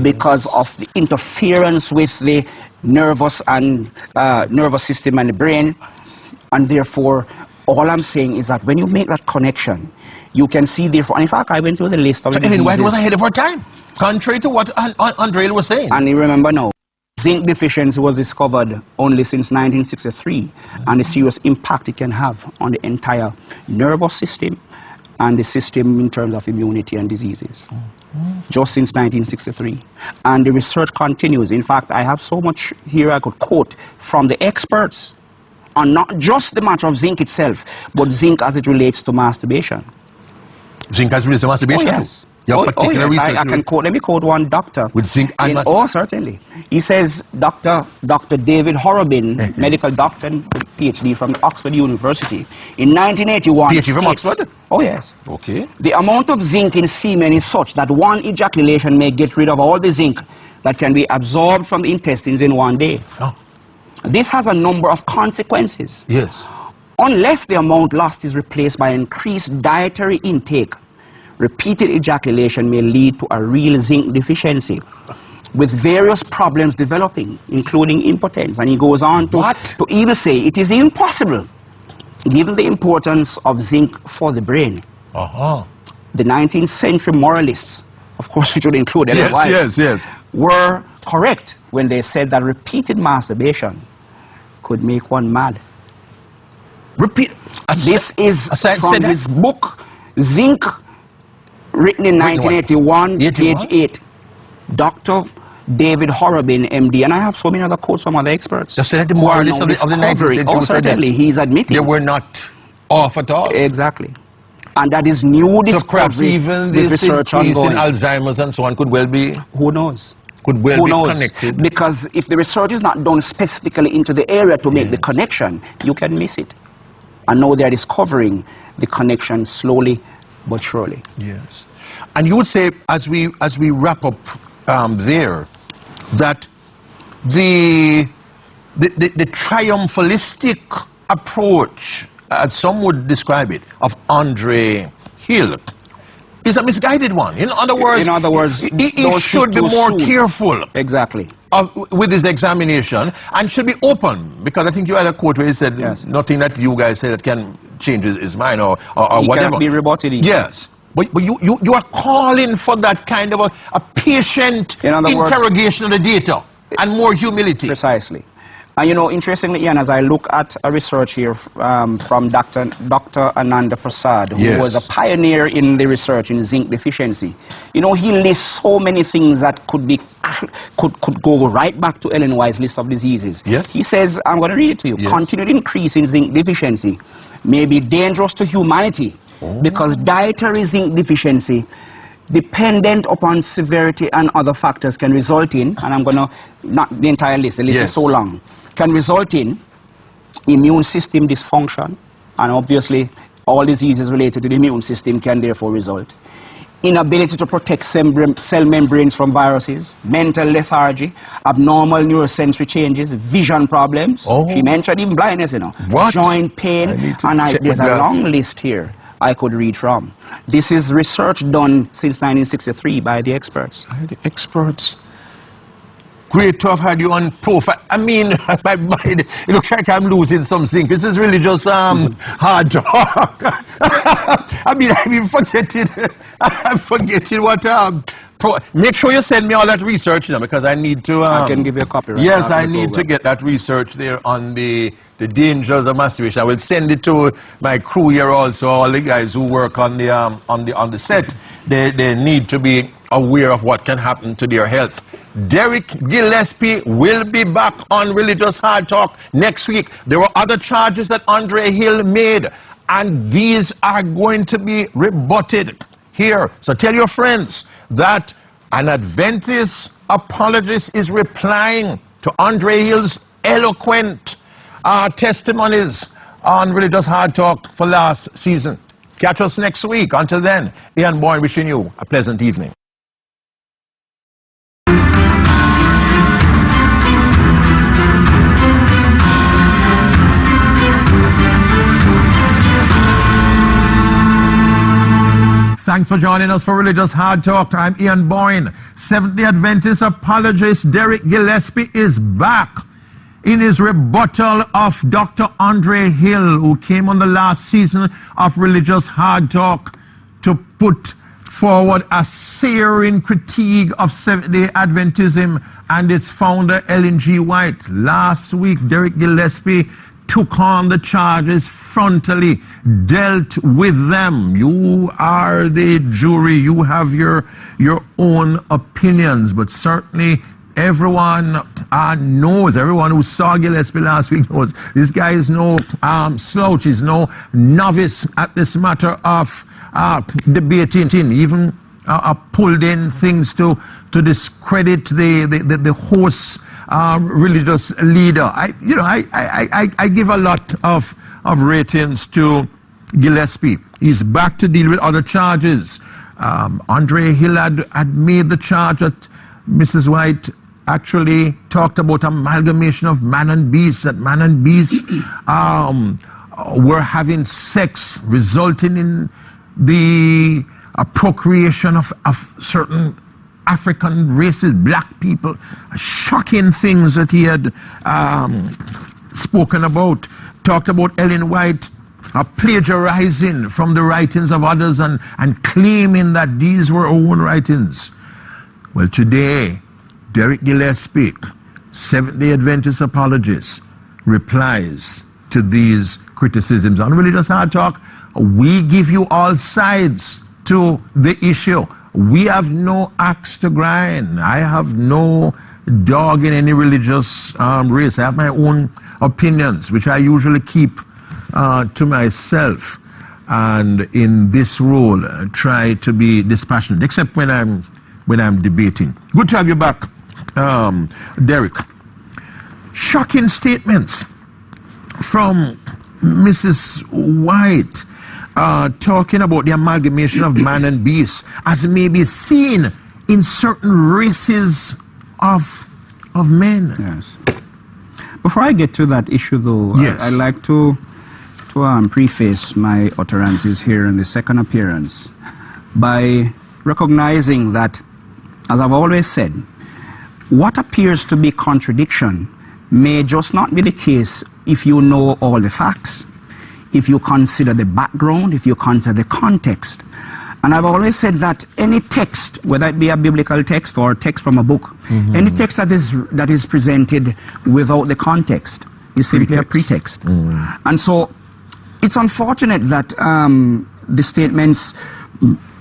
because of the interference with the nervous system and the brain. And therefore, all I'm saying is that when you make that connection, you can see therefore, and in fact I went through the list of diseases. Why was ahead of our time? Contrary to what Andre was saying. And you remember now, zinc deficiency was discovered only since 1963, and the serious impact it can have on the entire nervous system and the system in terms of immunity and diseases. Just since 1963. And the research continues. In fact, I have so much here I could quote from the experts on not just the matter of zinc itself, but zinc as it relates to masturbation. Zinc as it relates to masturbation? Oh, yes. Research. I can quote, let me quote one doctor. With zinc and masturbation? Oh, certainly. He says, Dr. David Horrobin, medical doctor and PhD from Oxford University, in 1981... PhD from Oxford? Oh, yes. Okay. The amount of zinc in semen is such that one ejaculation may get rid of all the zinc that can be absorbed from the intestines in one day. Oh. This has a number of consequences. Yes. Unless the amount lost is replaced by increased dietary intake, repeated ejaculation may lead to a real zinc deficiency, with various problems developing, including impotence. And he goes on to even say it is impossible, given the importance of zinc for the brain. The 19th century moralists, of course, which would include Ellen White, were correct when they said that repeated masturbation could make one mad. This is from his book, Zinc, written in 1981, page 8. Dr. David Horrobin, MD, and I have so many other quotes from other experts. Just that the moralists of the 19th century, oh, certainly, he's admitting. They were not off at all. Exactly. And that is new discovery. So perhaps even this research increase ongoing. in Alzheimer's and so on could well be... Who knows? Could well be connected. Because if the research is not done specifically into the area to make the connection, you can miss it. And now they're discovering the connection slowly but surely. Yes. And you would say, as we wrap up there, that the the triumphalistic approach, as some would describe it, of Andre Hill is a misguided one. In other words, he should be more careful. Exactly. With his examination, and should be open, because I think you had a quote where he said, yes, nothing that you guys say that can change his mind or he whatever. Cannot be rebutted. Yes. But you are calling for that kind of a patient interrogation of the data and more humility. Precisely. And you know, interestingly, Ian, as I look at a research here from Dr. Ananda Prasad, who was a pioneer in the research in zinc deficiency, you know, he lists so many things that could go right back to Ellen White's list of diseases. Yes. He says, I'm going to read it to you. Yes. Continued increase in zinc deficiency may be dangerous to humanity because dietary zinc deficiency, dependent upon severity and other factors, can result in, and I'm going to, not the entire list, the list is so long, can result in immune system dysfunction, and obviously all diseases related to the immune system can therefore result. Inability to protect cell membranes from viruses, mental lethargy, abnormal neurosensory changes, vision problems. She mentioned even blindness, you know, joint pain, and there's a long list here I could read from. This is research done since 1963 by the experts. Great to have had you on profile. I mean, my mind, it looks like I'm losing something. This is really just hard talk. I mean, I've been forgetting. I'm forgetting what. Make sure you send me all that research, you know, because I need to. I can give you a copy. Right, yes, I need to get that research there on the dangers of masturbation. I will send it to my crew here also. All the guys who work on the set, they need to be aware of what can happen to their health. Derrick Gillespie will be back on Religious Hard Talk next week. There were other charges that Andre Hill made, and these are going to be rebutted here. So tell your friends that an Adventist apologist is replying to Andre Hill's eloquent testimonies on Religious Hard Talk for last season. Catch us next week. Until then, Ian Boyne wishing you a pleasant evening. Thanks for joining us for Religious Hard Talk. I'm Ian Boyne. Seventh-day Adventist apologist Derrick Gillespie is back in his rebuttal of Dr. Andre Hill, who came on the last season of Religious Hard Talk to put forward a searing critique of Seventh-day Adventism and its founder, Ellen G. White. Last week, Derrick Gillespie took on the charges frontally, dealt with them. You are the jury. You have your own opinions, but certainly everyone knows, everyone who saw Gillespie last week knows, this guy is no slouch, he's no novice at this matter of debating, even pulled in things to discredit the host religious leader. I give a lot of ratings to Gillespie. He's back to deal with other charges. Andre Hill had made the charge that Mrs. White actually talked about amalgamation of man and beast, that man and beast were having sex, resulting in the procreation of certain African races, black people, shocking things that he had spoken about. Talked about Ellen White plagiarizing from the writings of others and claiming that these were her own writings. Well, today, Derrick Gillespie, Seventh-day Adventist apologist, replies to these criticisms. On Religious Hard Talk, we give you all sides to the issue. We have no axe to grind. I have no dog in any religious race. I have my own opinions, which I usually keep to myself. And in this role, try to be dispassionate, except when I'm debating. Good to have you back, Derrick. Shocking statements from Mrs. White, talking about the amalgamation of man and beast as may be seen in certain races of men. Yes. Before I get to that issue, though, Yes. I'd like to preface my utterances here in the second appearance by recognizing that, as I've always said, what appears to be contradiction may just not be the case if you know all the facts, if you consider the background, if you consider the context. And I've always said that any text, whether it be a biblical text or text from a book, any text that is presented without the context is simply a pretext. And so it's unfortunate that the statements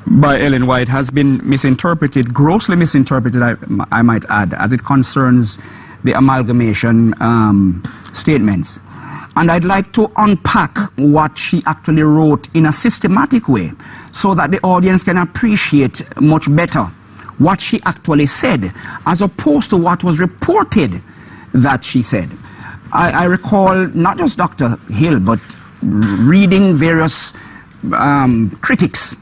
by Ellen White has been misinterpreted, grossly misinterpreted, I might add, as it concerns the amalgamation statements. And I'd like to unpack what she actually wrote in a systematic way so that the audience can appreciate much better what she actually said as opposed to what was reported that she said. I recall not just Dr. Hill, but reading various critics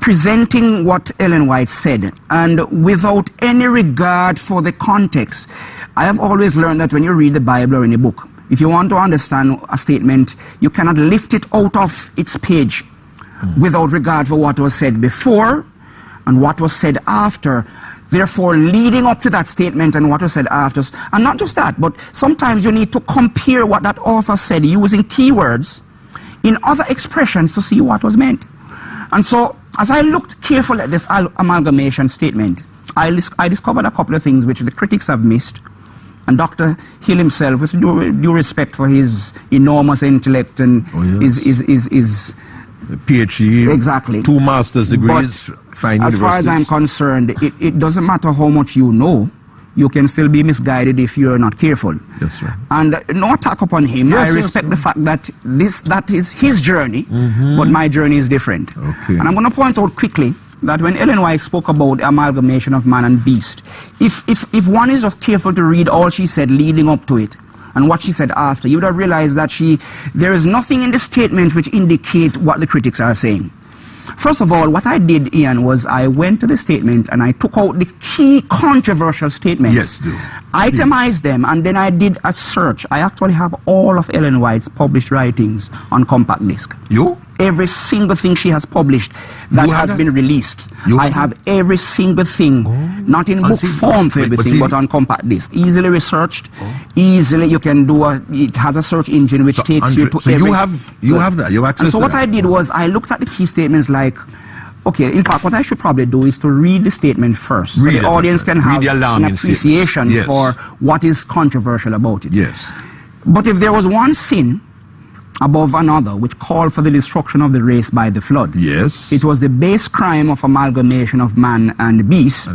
presenting what Ellen White said, and without any regard for the context. I have always learned that when you read the Bible or any book, if you want to understand a statement, you cannot lift it out of its page without regard for what was said before and what was said after. Therefore, leading up to that statement and what was said after. And not just that, but sometimes you need to compare what that author said using keywords in other expressions to see what was meant. And so, as I looked carefully at this amalgamation statement, I discovered a couple of things which the critics have missed. And Dr. Hill himself, with due respect for his enormous intellect and his PhD, exactly, 2 master's degrees, fine as far as I'm concerned, it doesn't matter how much you know, you can still be misguided if you're not careful. That's right. And no attack upon him. I respect the fact that that is his journey, but my journey is different. Okay. And I'm going to point out quickly that when Ellen White spoke about the amalgamation of man and beast, if one is just careful to read all she said leading up to it and what she said after, you would have realized that there is nothing in the statement which indicate what the critics are saying. First of all, what I did, Ian, was I went to the statement and I took out the key controversial statements. Yes, do. Itemized them, and then I did a search. I actually have all of Ellen White's published writings on compact disc. You? Every single thing she has published that has been released. I have every single thing, not in book form for everything, but on compact disc. Easily researched, easily you can do it has a search engine which takes you to every... So you have that, you have access to that. And so what I did was I looked at the key statements like, okay, in fact, what I should probably do is to read the statement first, so the audience can have an appreciation for what is controversial about it. Yes. But if there was one sin above another which called for the destruction of the race by the flood, yes, it was the base crime of amalgamation of man and beast,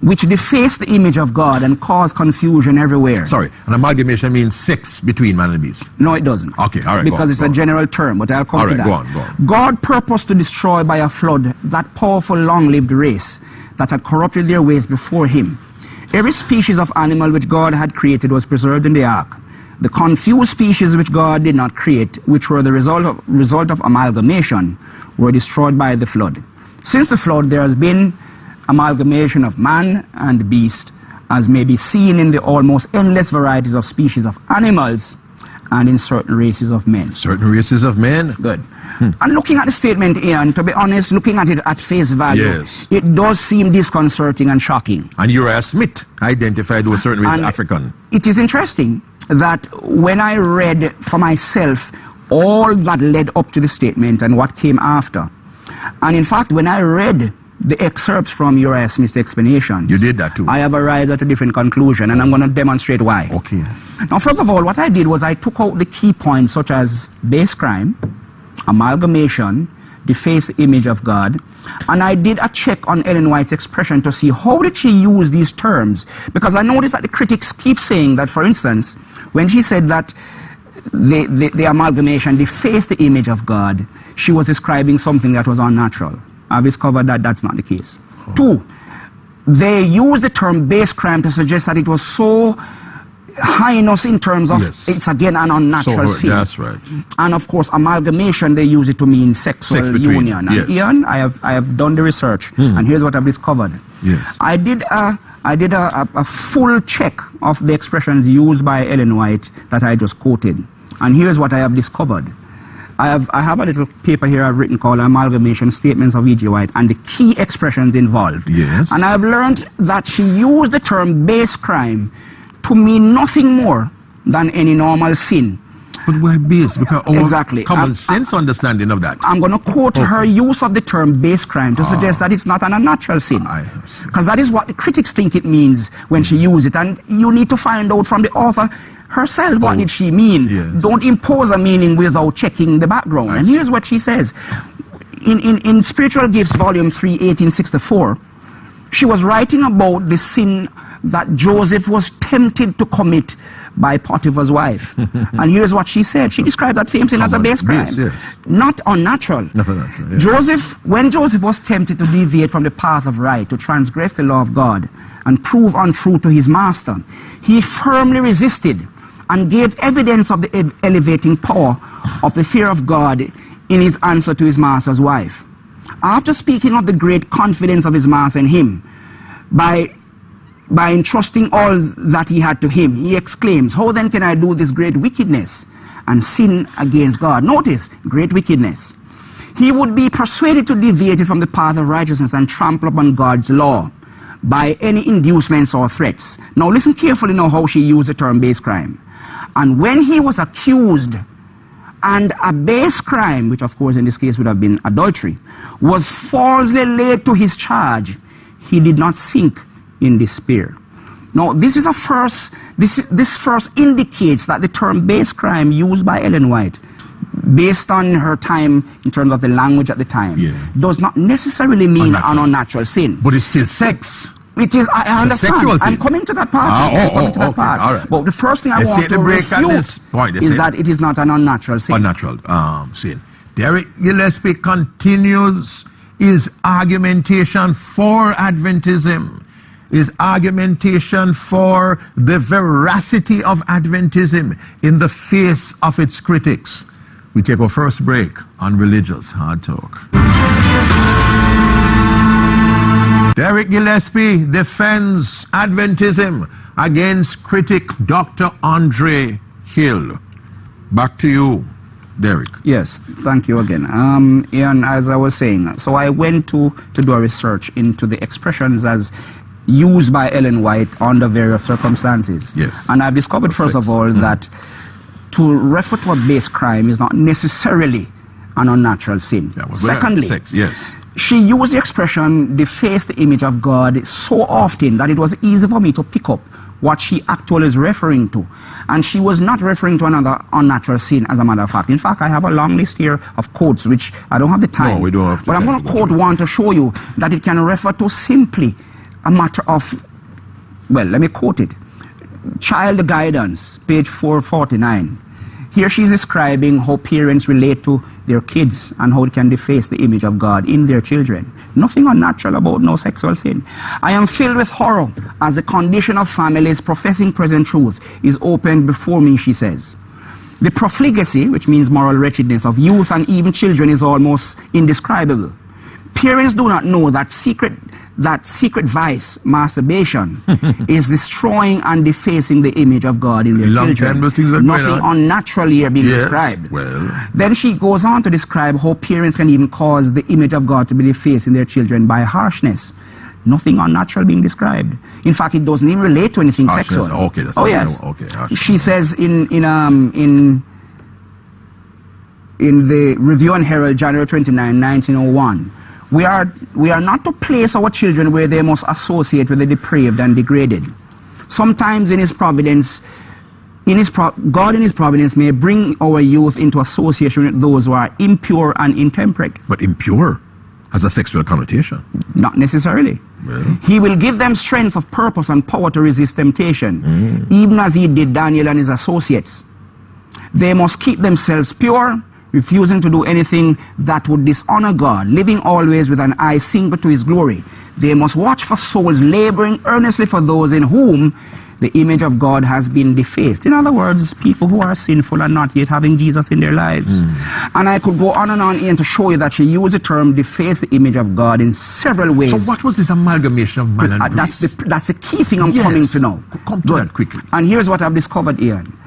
which defaced the image of God and caused confusion everywhere. Sorry, an amalgamation means sex between man and beast. No, it doesn't. Okay, all right. Because it's a general term, but I'll come to that. Go on. God purposed to destroy by a flood that powerful long-lived race that had corrupted their ways before him. Every species of animal which God had created was preserved in the ark. The confused species which God did not create, which were the result of amalgamation, were destroyed by the flood. Since the flood, there has been amalgamation of man and beast, as may be seen in the almost endless varieties of species of animals and in certain races of men. Certain races of men? Good. And looking at the statement, Ian, to be honest, looking at it at face value, it does seem disconcerting and shocking. And Uriah Smith identified with certain race African. It is interesting that when I read for myself all that led up to the statement and what came after, and in fact when I read the excerpts from Uriah Smith's explanation, you did that too. I have arrived at a different conclusion, and I'm going to demonstrate why. Okay. Now, first of all, what I did was I took out the key points such as base crime, amalgamation, deface the image of God, and I did a check on Ellen White's expression to see how did she use these terms, because I noticed that the critics keep saying that, for instance, when she said that the amalgamation defaced the image of God, she was describing something that was unnatural. I've discovered that that's not the case. 2, they used the term base crime to suggest that it was so heinous in terms of it's again an unnatural sin. That's right. And of course, amalgamation, they use it to mean sexual union. And Ian, I have done the research, and here's what I've discovered. Yes. I did a I did a full check of the expressions used by Ellen White that I just quoted. And here's what I have discovered. I have a little paper here I've written called Amalgamation Statements of E.G. White and the key expressions involved. Yes. And I've learned that she used the term base crime to mean nothing more than any normal sin. But why base? Because our Exactly. common sense understanding of that. I'm going to quote her use of the term base crime to suggest that it's not an unnatural sin. Because that is what the critics think it means when she uses it. And you need to find out from the author herself what did she mean. Yes. Don't impose a meaning without checking the background. And here's what she says. In Spiritual Gifts, Volume 3, 1864, she was writing about the sin that Joseph was tempted to commit by Potiphar's wife. And here's what she said. She described that same sin as a base crime. Yes. Not unnatural. Yes. When Joseph was tempted to deviate from the path of right, to transgress the law of God, and prove untrue to his master, he firmly resisted and gave evidence of the elevating power of the fear of God in his answer to his master's wife. After speaking of the great confidence of his master in him, by entrusting all that he had to him, he exclaims, "How then can I do this great wickedness and sin against God?" Notice, great wickedness. He would be persuaded to deviate from the path of righteousness and trample upon God's law by any inducements or threats. Now listen carefully now how she used the term base crime. And when he was accused, and a base crime, which of course in this case would have been adultery, was falsely laid to his charge, he did not sink in despair. Now this first indicates that the term base crime used by Ellen White, based on her time in terms of the language at the time, does not necessarily mean an unnatural sin. But it's still sex. It is, I understand. I'm coming to that part. Okay. All right. But the first thing I want to refute is that it is not an unnatural sin. Unnatural sin. Derrick Gillespie continues his argumentation for Adventism, his argumentation for the veracity of Adventism in the face of its critics. We take our first break on Religious Hard Talk. Derrick Gillespie defends Adventism against critic Dr. Andre Hill. Back to you, Derrick. Yes, thank you again. Ian, as I was saying, so I went to do a research into the expressions as used by Ellen White under various circumstances. Yes. And I've discovered, first of all, that to refer to a base crime is not necessarily an unnatural sin. Secondly, she used the expression deface the image of God so often that it was easy for me to pick up what she actually is referring to. And she was not referring to another unnatural sin, as a matter of fact. In fact, I have a long list here of quotes, which I don't have the time. No, we don't have the but I'm going to quote one to show you that it can refer to simply a matter of, well, let me quote it. Child guidance, page 449. Here she's describing how parents relate to their kids and how it can deface the image of God in their children. Nothing unnatural about no sexual sin. I am filled with horror as the condition of families professing present truth is opened before me, she says. The profligacy, which means moral wretchedness, of youth and even children is almost indescribable. Parents do not know that secret vice, masturbation, is destroying and defacing the image of God in their children. Nothing unnatural here being described. Well. Then she goes on to describe how parents can even cause the image of God to be defaced in their children by harshness. Nothing unnatural being described. In fact, it doesn't even relate to anything sexual. Okay, that's yes. She says in the Review and Herald, January 29, 1901, we are not to place our children where they must associate with the depraved and degraded. Sometimes in His providence, God in His providence may bring our youth into association with those who are impure and intemperate. But impure has a sexual connotation. Not necessarily. Well. He will give them strength of purpose and power to resist temptation, even as He did Daniel and his associates. They must keep themselves pure, refusing to do anything that would dishonor God, living always with an eye single to His glory. They must watch for souls, laboring earnestly for those in whom the image of God has been defaced. In other words, people who are sinful and not yet having Jesus in their lives. And I could go on and on Ian, to show you that she used the term deface the image of God in several ways. So what was this amalgamation of man and beast? That's the key thing I'm coming to now. Come to that quickly. And here's what I've discovered, Ian.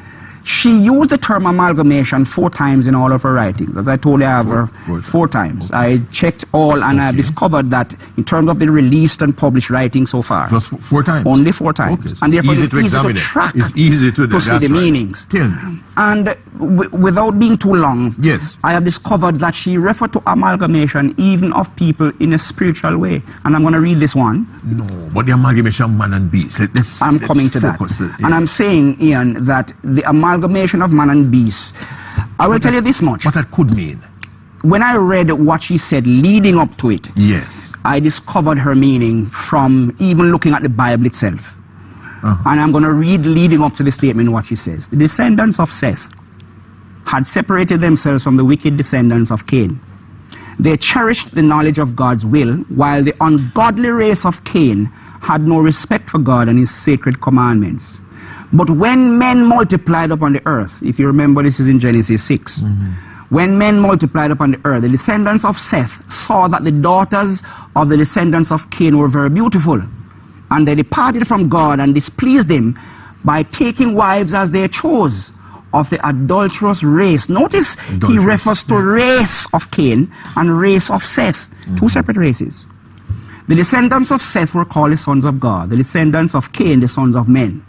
She used the term amalgamation 4 times in all of her writings. As I told you, I have her 4 times. Okay. I checked all, and I discovered that in terms of the released and published writings so far. Just 4 times? Only 4 times. Okay. So and therefore easy it's easy to track, it's easy to see the meanings. Tell me. And without being too long, yes, I have discovered that she referred to amalgamation even of people in a spiritual way. And I'm going to read this one. No, but the amalgamation of man and beast. I'm coming to that. And I'm saying, Ian, that the amalgamation of man and beast, I will tell you this much. What that could mean. When I read what she said leading up to it, yes, I discovered her meaning from even looking at the Bible itself. And I'm going to read leading up to the statement what she says. The descendants of Seth had separated themselves from the wicked descendants of Cain. They cherished the knowledge of God's will, while the ungodly race of Cain had no respect for God and his sacred commandments. But when men multiplied upon the earth, if you remember, this is in Genesis 6, when men multiplied upon the earth, the descendants of Seth saw that the daughters of the descendants of Cain were very beautiful, and they departed from God and displeased him by taking wives as they chose of the adulterous race. Notice he refers to race of Cain and race of Seth, 2 separate races. The descendants of Seth were called the sons of God, the descendants of Cain the sons of men.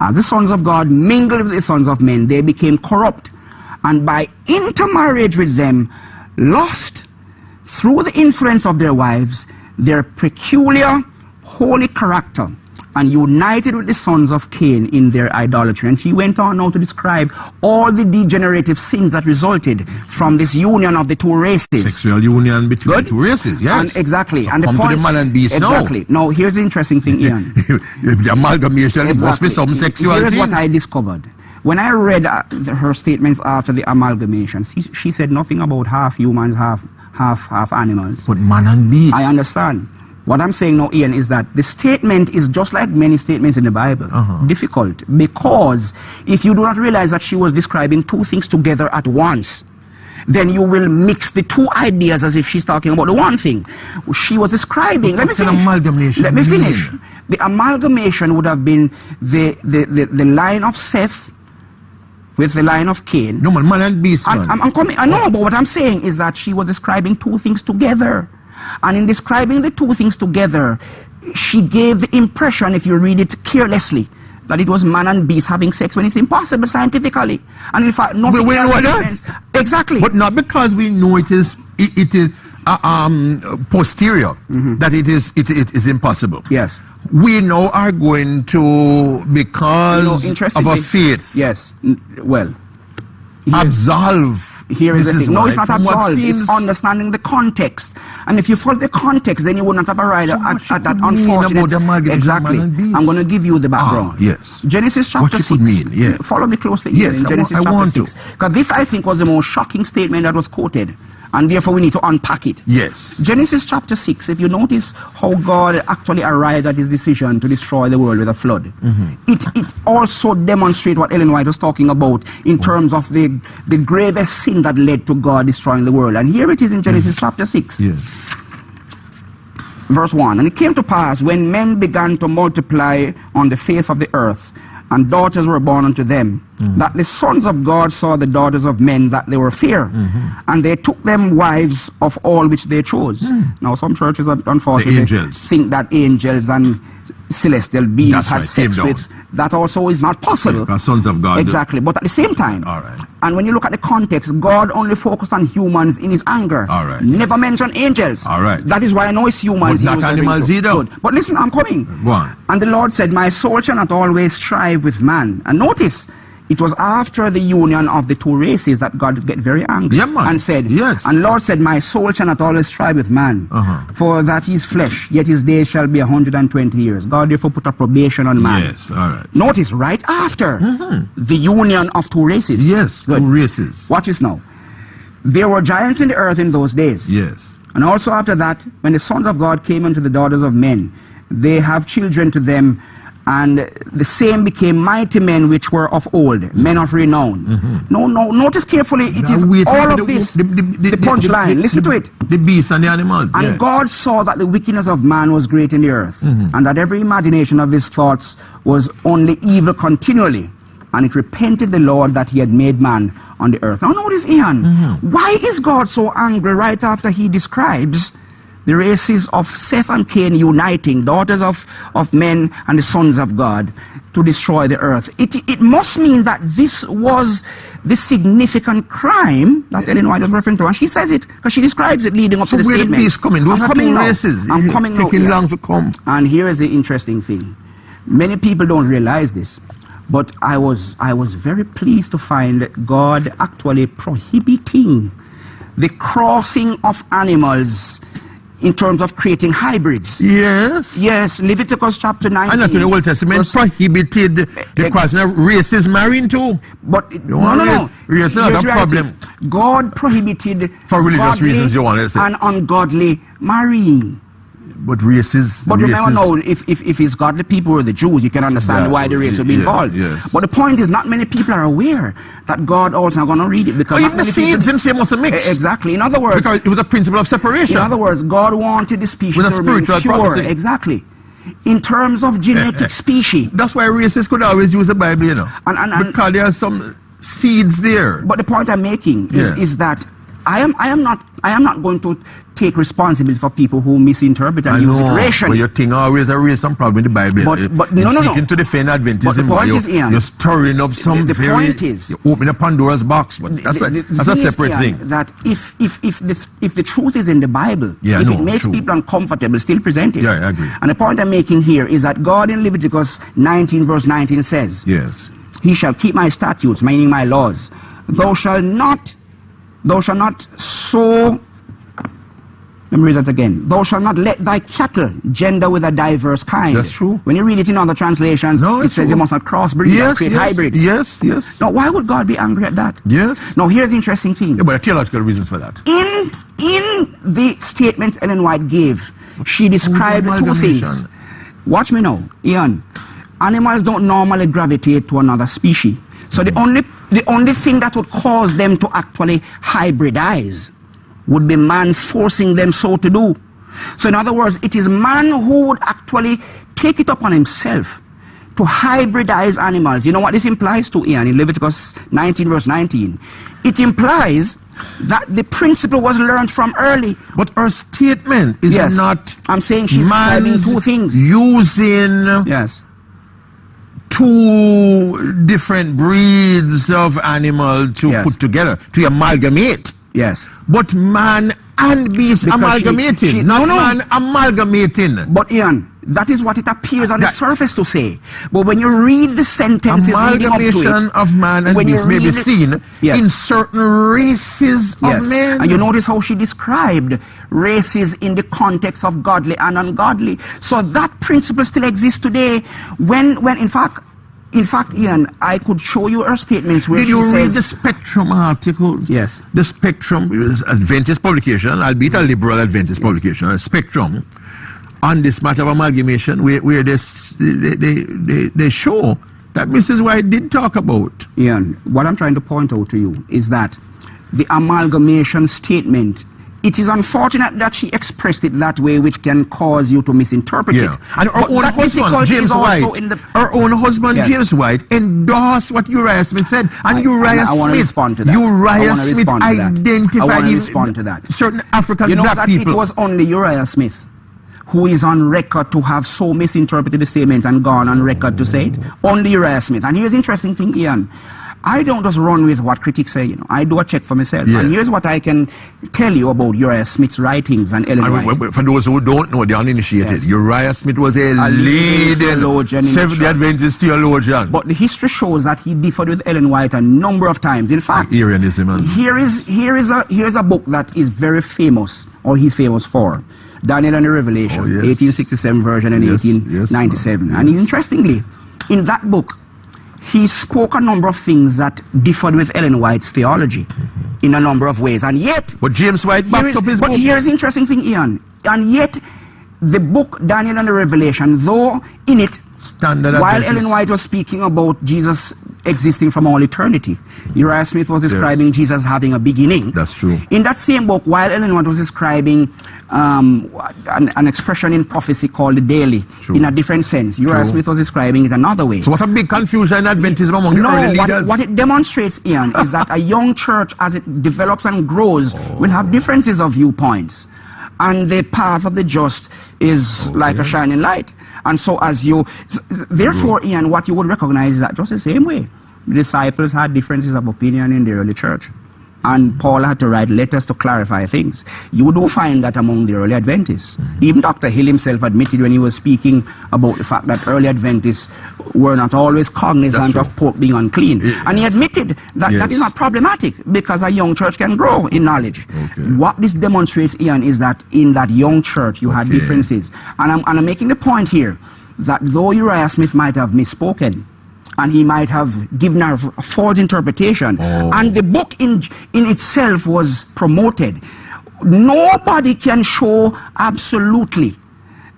As the sons of God mingled with the sons of men, they became corrupt, and by intermarriage with them lost, through the influence of their wives, their peculiar holy character, and united with the sons of Cain in their idolatry. And she went on now to describe all the degenerative sins that resulted from this union of the 2 races. Sexual union between the 2 races, yes. And exactly. So and come the point, to the man and beast exactly. Now, here's the interesting thing, Ian. The amalgamation, it must be some sexual Here's thing. what I discovered. When I read her statements after the amalgamation, she said nothing about half humans, half animals. But man and beast. I understand. What I'm saying now, Ian, is that the statement is just like many statements in the Bible. Difficult. Because if you do not realize that she was describing 2 things together at once, then you will mix the 2 ideas as if she's talking about the one thing. She was describing... Let me finish. Let me finish. The amalgamation would have been the line of Seth with the line of Cain. No, man and beast. I'm coming. I know, but what I'm saying is that she was describing 2 things together. And in describing the 2 things together, she gave the impression, if you read it carelessly, that it was man and beast having sex when it's impossible scientifically. And in fact, nothing we know that. Exactly. But not because we know it is posterior, that it is impossible. Yes. We now are going to, because of a faith. Yes. Well. Absolve. Here is the thing. No, it's not absolve. It's understanding the context. And if you follow the context, then you would not have arrived at that unfortunate... Exactly. I'm going to give you the background. Yes. Genesis chapter 6. Mean, yes. Follow me closely. Yes, in Genesis chapter 6. Because this, I think, was the most shocking statement that was quoted. And therefore we need to unpack it. Yes. Genesis chapter 6, if you notice how God actually arrived at his decision to destroy the world with a flood, it also demonstrates what Ellen White was talking about in terms of the gravest sin that led to God destroying the world. And here it is in Genesis chapter 6. Yes. Verse 1. And it came to pass, when men began to multiply on the face of the earth, and daughters were born unto them, that the sons of God saw the daughters of men, that they were fair, and they took them wives of all which they chose. Now some churches, unfortunately, think that angels and celestial beings had sex with. That also is not possible. Yeah, sons of God. Exactly. But at the same time, and when you look at the context, God only focused on humans in his anger. Never mentioned angels. That is why I know it's humans. But not animals either. But listen, I'm coming. Go on. And the Lord said, my soul shall not always strive with man. And notice, it was after the union of the 2 races that God get very angry and said, and Lord said, my soul shall not always strive with man, for that he is flesh, yet his days shall be 120 years. God therefore put a probation on man. Yes, all right. Notice, right after the union of 2 races. Yes, 2 races. Watch this now. There were giants in the earth in those days. Yes. And also after that, when the sons of God came unto the daughters of men, they have children to them, And the same became mighty men which were of old, men of renown. No, notice carefully, it is all of this, the punchline. Listen to it. The beasts and the animals. And God saw that the wickedness of man was great in the earth, and that every imagination of his thoughts was only evil continually. And it repented the Lord that he had made man on the earth. Now notice, Ian, why is God so angry right after he describes the races of Seth and Cain uniting, daughters of men and the sons of God, to destroy the earth? It must mean that this was the significant crime that Ellen White was referring to. And she says it, because she describes it leading up to the statement. So where the peace coming? Those are two races. I'm coming now. Taking long to come. And here is the interesting thing. Many people don't realize this, but I was very pleased to find God actually prohibiting the crossing of animals in terms of creating hybrids. Yes. Yes, Leviticus chapter 19. And not in the Old Testament prohibited the crossing of races marrying too. But no. Race is not a problem. God prohibited for religious reasons, you want to say. And ungodly marrying. But races. But remember now, if it's godly people or the Jews, you can understand why the race would be involved. Yes. But the point is, not many people are aware that God also not going to read it, because even the seeds themselves must mix. Exactly. In other words, because it was a principle of separation. In other words, God wanted the species to remain pure. Prophecy. Exactly. In terms of genetic species. That's why races could always use the Bible, you know. Because there are some seeds there. But the point I'm making is that I am not going to take responsibility for people who misinterpret and use it racially. But your thing always raise some problem in the Bible. But no. Seeking to defend Adventism. But the point is, Ian, you're stirring up some the point is, you open a Pandora's box. But that's a separate thing. That if the truth is in the Bible, if it makes people uncomfortable, still present it. Yeah, I agree. And the point I'm making here is that God in Leviticus 19 verse 19 says, yes, he shall keep my statutes, meaning my laws. Thou shalt not sow. Let me read that again. Thou shalt not let thy cattle gender with a diverse kind. That's true. When you read it in other translations, it says you must not crossbreed or create hybrids. Yes. Now, why would God be angry at that? Yes. Now, here's the interesting thing. Yeah, but there are theological reasons for that. In the statements Ellen White gave, she described two things. Watch me now, Ian. Animals don't normally gravitate to another species. So the only thing that would cause them to actually hybridize would be man forcing them so to do. So in other words, it is man who would actually take it upon himself to hybridize animals. You know what this implies to, Ian, in Leviticus 19 verse 19? It implies that the principle was learned from early. But her statement is not... I'm saying she's describing two things. Using... two different breeds of animal to put together, to amalgamate. Yes. But man and beast amalgamating, not man amalgamating. But Ian, that is what it appears on the surface to say. But when you read the sentences leading up to it, amalgamation of man and beast may be seen in certain races of men. And you notice how she described races in the context of godly and ungodly. So that principle still exists today. When in fact, Ian, I could show you her statements where she says... Did you read the Spectrum article? Yes. The Spectrum is Adventist publication, albeit a liberal Adventist publication, a Spectrum, on this matter of amalgamation, where they show that Mrs. White did talk about. Ian, what I'm trying to point out to you is that the amalgamation statement, it is unfortunate that she expressed it that way, which can cause you to misinterpret it. And her own husband, James White, James White, endorsed what Uriah Smith said. And Uriah Smith identified certain African black people. It was only Uriah Smith who is on record to have so misinterpreted the statement and gone on record to say it. Only Uriah Smith. And here's the interesting thing, Ian. I don't just run with what critics say, you know. I do a check for myself. And here's what I can tell you about Uriah Smith's writings and Ellen White. For those who don't know, the uninitiated, Uriah Smith was a leading Seventh-day Adventist theologian. But the history shows that he differed with Ellen White a number of times. In fact, here is a book that is very famous, or he's famous for. Daniel and the Revelation, 1867 version and 1897. And interestingly, in that book, he spoke a number of things that differed with Ellen White's theology in a number of ways. And yet... But James White backed up his book. But here's the interesting thing, Ian. And yet, the book, Daniel and the Revelation, though in it Standard While Adventist. Ellen White was speaking about Jesus existing from all eternity, Uriah Smith was describing Jesus having a beginning. That's true. In that same book, while Ellen White was describing an expression in prophecy called the daily, True. in a different sense, Uriah Smith was describing it another way. So what a big confusion in Adventism among the early leaders. What it demonstrates, Ian, is that a young church, as it develops and grows, will have differences of viewpoints. And the path of the just is like a shining light. And so therefore, Ian, what you would recognize is that just the same way, the disciples had differences of opinion in the early church. And Paul had to write letters to clarify things. You do find that among the early Adventists. Even Dr. Hill himself admitted when he was speaking about the fact that early Adventists were not always cognizant of pork being unclean. And he admitted that that is not problematic because a young church can grow in knowledge. What this demonstrates, Ian, is that in that young church you had differences. And I'm making the point here that though Uriah Smith might have misspoken, and he might have given a false interpretation, and the book in itself was promoted, nobody can show absolutely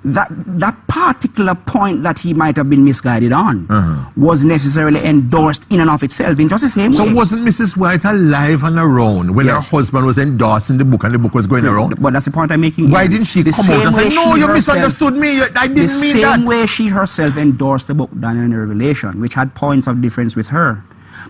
that that particular point that he might have been misguided on was necessarily endorsed in and of itself in just the same way. So wasn't Mrs. White alive and around when her husband was endorsing the book and the book was going around? But that's the point I'm making. Why didn't she come out and say, no, you misunderstood me, I didn't mean that? The same way she herself endorsed the book Daniel in Revelation, which had points of difference with her.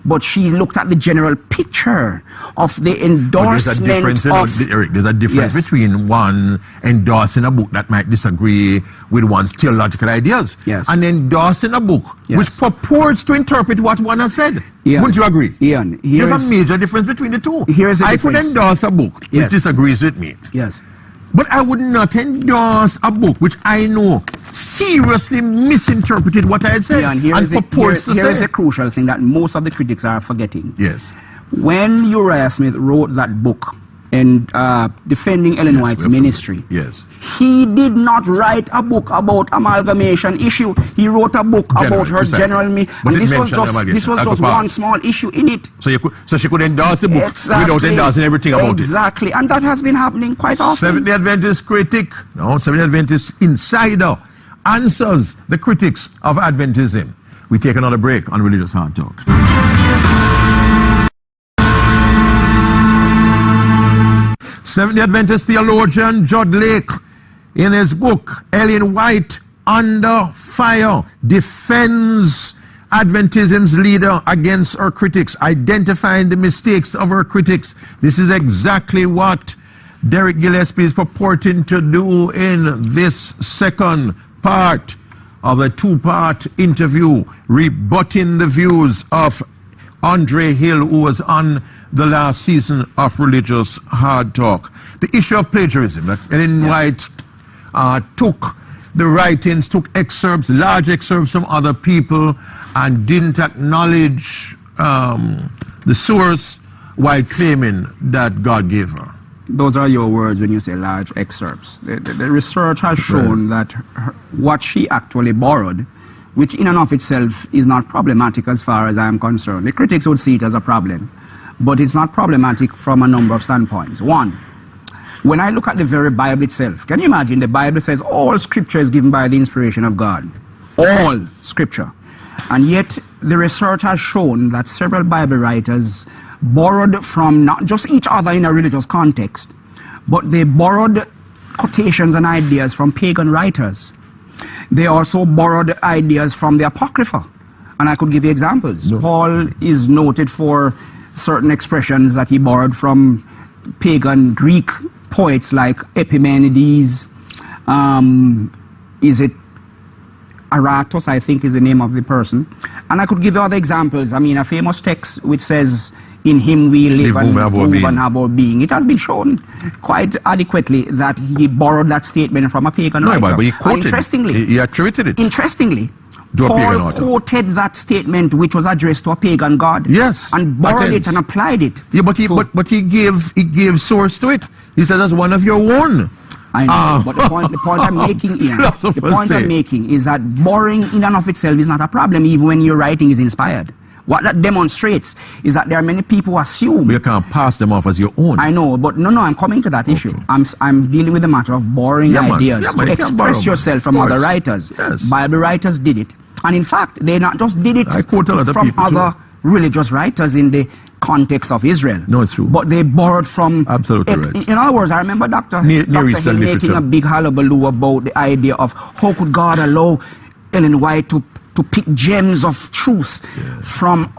But she looked at the general picture of the endorsement Eric, there's a difference between one endorsing a book that might disagree with one's theological ideas and endorsing a book which purports to interpret what one has said. Wouldn't you agree? Ian, there's a major difference between the two. I could endorse a book which disagrees with me. But I would not endorse a book which I know seriously misinterpreted what I had said and purports to say. Here is a crucial thing that most of the critics are forgetting. When Uriah Smith wrote that book in defending Ellen White's ministry, he did not write a book about amalgamation issue. He wrote a book about her general and this was just one small issue in it. So she could endorse the book without endorsing everything about it. Exactly, and that has been happening quite often. Seventh-day Adventist critic, Seventh-day Adventist insider answers the critics of Adventism. We take another break on Religious Hard Talk. Seventh-day Adventist theologian Judd Lake, in his book Ellen White Under Fire, defends Adventism's leader against her critics, identifying the mistakes of her critics. This is exactly what Derrick Gillespie is purporting to do in this second part of a two-part interview, rebutting the views of Andre Hill, who was on the last season of Religious Hard Talk. The issue of plagiarism, that Ellen White took the writings, took excerpts, large excerpts from other people, and didn't acknowledge the source while claiming that God gave her. Those are your words when you say large excerpts. The research has shown that what she actually borrowed, which in and of itself is not problematic as far as I am concerned. The critics would see it as a problem, but it's not problematic from a number of standpoints. One, when I look at the very Bible itself, can you imagine the Bible says all scripture is given by the inspiration of God? All scripture. And yet the research has shown that several Bible writers borrowed from not just each other in a religious context, but they borrowed quotations and ideas from pagan writers. They also borrowed ideas from the Apocrypha. And I could give you examples. Paul is noted for certain expressions that he borrowed from pagan Greek poets like Epimenides. Is it Aratus, I think is the name of the person. And I could give you other examples. I mean, a famous text which says, in him we live and move and have our being. It has been shown quite adequately that he borrowed that statement from a pagan writer. But he quoted interestingly, he attributed it. Interestingly, Paul quoted that statement which was addressed to a pagan god. Yes. And borrowed it and applied it. Yeah, but he gave source to it. He said that's one of your own. I know, but the point I'm making, Ian, I'm making is that borrowing in and of itself is not a problem, even when your writing is inspired. What that demonstrates is that there are many people who assume... You can't pass them off as your own. I know, but no, I'm coming to that issue. I'm dealing with the matter of borrowing ideas to express yourself from other writers. Yes. Bible writers did it. And in fact, they not just did it from other religious writers in the context of Israel. No, it's true. But they borrowed from... Absolutely right. In other words, I remember Dr. Hill making a big hullabaloo about the idea of how could God allow Ellen White to pick gems of truth from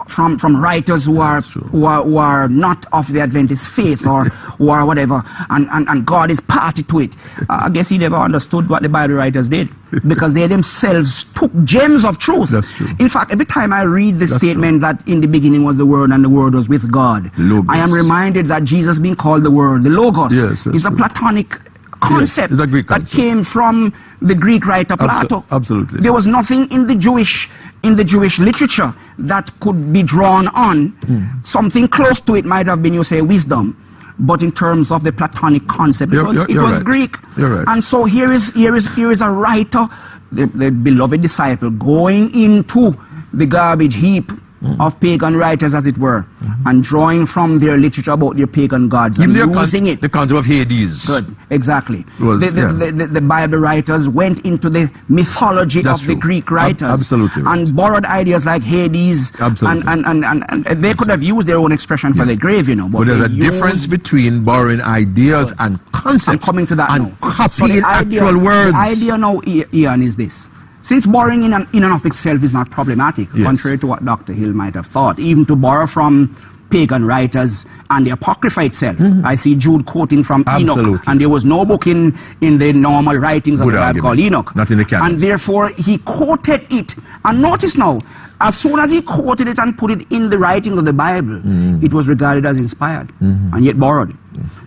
writers who are not of the Adventist faith or who are whatever, and God is party to it. I guess he never understood what the Bible writers did, because they themselves took gems of truth. That's true. In fact, every time I read the statement that in the beginning was the Word and the Word was with God, I am reminded that Jesus being called the Word, the Logos, is a Platonic concept, it's a Greek concept that came from the Greek writer Plato. Absolutely. There was nothing in the Jewish literature that could be drawn on. Something close to it might have been, you say, wisdom, but in terms of the Platonic concept, it was right. Greek. You're right. And so here is a writer, the beloved disciple, going into the garbage heap of pagan writers, as it were, and drawing from their literature about their pagan gods and using it. The concept of Hades. Good, exactly. The Bible writers went into the mythology of the Greek writers. Absolutely right. And borrowed ideas like Hades. Absolutely. And they could have used their own expression for the grave, you know. But there's a difference between borrowing ideas and concepts. I'm coming to that and now. copying actual words. The idea now, Ian, is this. Since borrowing in and of itself is not problematic, contrary to what Dr. Hill might have thought, even to borrow from pagan writers and the Apocrypha itself. I see Jude quoting from Enoch, and there was no book in the normal writings of the Bible called Enoch. Not in the canon. And therefore he quoted it. And notice now, as soon as he quoted it and put it in the writings of the Bible, it was regarded as inspired and yet borrowed.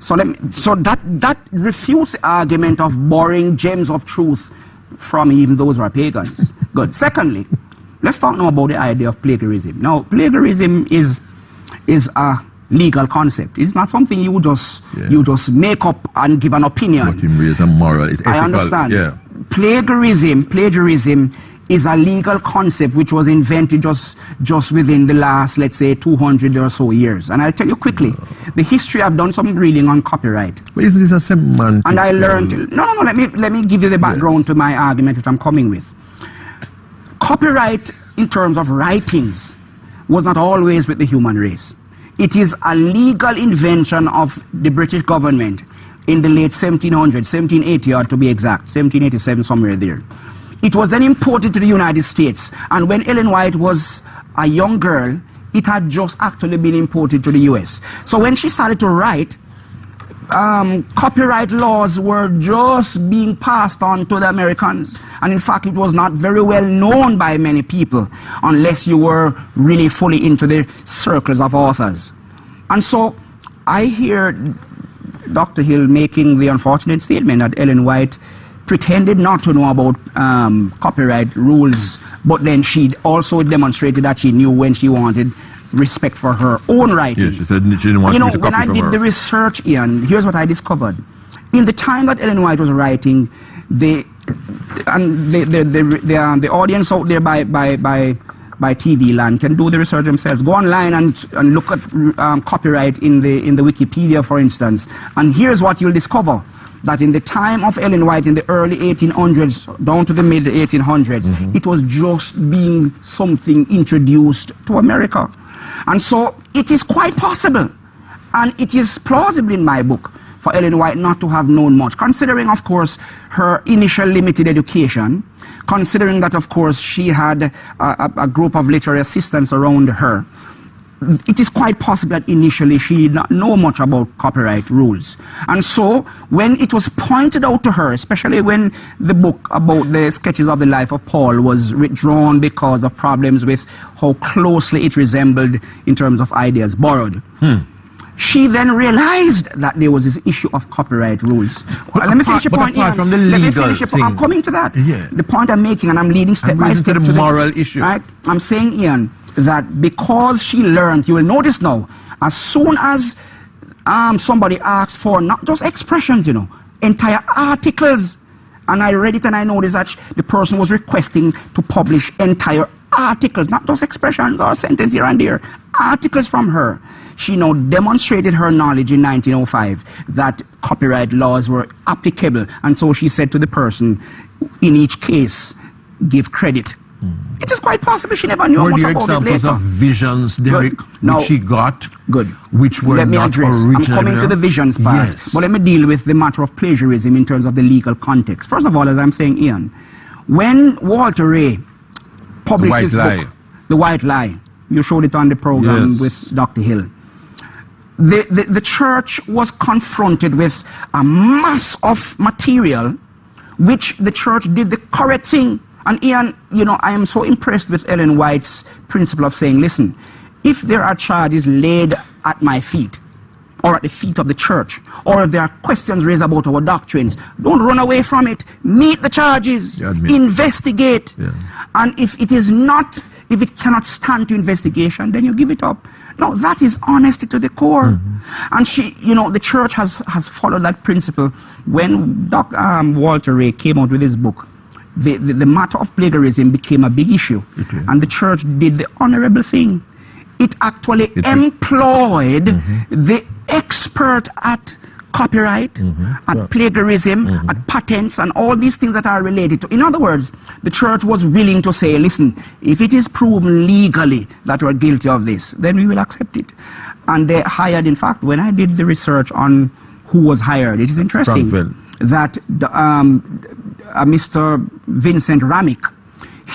So that refutes the argument of borrowing gems of truth from even those who are pagans. Good. Secondly, let's talk now about the idea of plagiarism. Now, plagiarism is a legal concept. It's not something you just make up and give an opinion. Not in ways and moral. It's ethical. I understand. Yeah. Plagiarism is a legal concept which was invented just within the last, let's say, 200 or so years. And I'll tell you quickly, the history, I've done some reading on copyright. But isn't this a semantic? And I learned, no, let me give you the background to my argument which I'm coming with. Copyright in terms of writings was not always with the human race. It is a legal invention of the British government in the late 1700s, 1780 or to be exact, 1787, somewhere there. It was then imported to the United States, and when Ellen White was a young girl, it had just actually been imported to the US. So when she started to write, copyright laws were just being passed on to the Americans. And in fact, it was not very well known by many people, unless you were really fully into the circles of authors. And so I hear Dr. Hill making the unfortunate statement that Ellen White pretended not to know about copyright rules, but then she also demonstrated that she knew when she wanted respect for her own writing. Yes, she said she didn't want me to copy from her. When I did the research, Ian, here's what I discovered. In the time that Ellen White was writing, the audience out there by TV land can do the research themselves. Go online and look at copyright in the Wikipedia, for instance, and here's what you'll discover. That in the time of Ellen White, in the early 1800s, down to the mid 1800s, it was just being something introduced to America. And so it is quite possible, and it is plausible in my book, for Ellen White not to have known much, considering, of course, her initial limited education, considering that, of course, she had a group of literary assistants around her. It is quite possible that initially she did not know much about copyright rules. And so when it was pointed out to her, especially when the book about the sketches of the life of Paul was withdrawn because of problems with how closely it resembled in terms of ideas borrowed, she then realized that there was this issue of copyright rules. Let me finish your point. I'm coming to that. Yeah. The point I'm making, and I'm leading step by step to the moral issue. Right? I'm saying, Ian, that because she learned, you will notice now, as soon as somebody asks for not just expressions, you know, entire articles, and I read it and I noticed that the person was requesting to publish entire articles, not those expressions or sentences here and there, articles from her. She now demonstrated her knowledge in 1905 that copyright laws were applicable. And so she said to the person, in each case, give credit. It is quite possible she never knew much about it later. Were there examples of visions, Derrick, which she got, which were not original? I'm coming to the visions part. Yes. But let me deal with the matter of plagiarism in terms of the legal context. First of all, as I'm saying, Ian, when Walter Ray published his book, The White Lie, you showed it on the program with Dr. Hill, the church was confronted with a mass of material which the church did the correct thing. And Ian, you know, I am so impressed with Ellen White's principle of saying, listen, if there are charges laid at my feet, or at the feet of the church, or if there are questions raised about our doctrines, don't run away from it. Meet the charges, investigate. And if it cannot stand to investigation, then you give it up. No, that is honesty to the core. And the church has followed that principle. When Walter Ray came out with his book, the matter of plagiarism became a big issue. And the church did the honorable thing. It actually employed the expert at copyright, at plagiarism, at patents, and all these things that are related to. In other words, the church was willing to say, listen, if it is proven legally that we're guilty of this, then we will accept it. And they hired, in fact, when I did the research on who was hired, it is interesting that Mr. Vincent Ramick,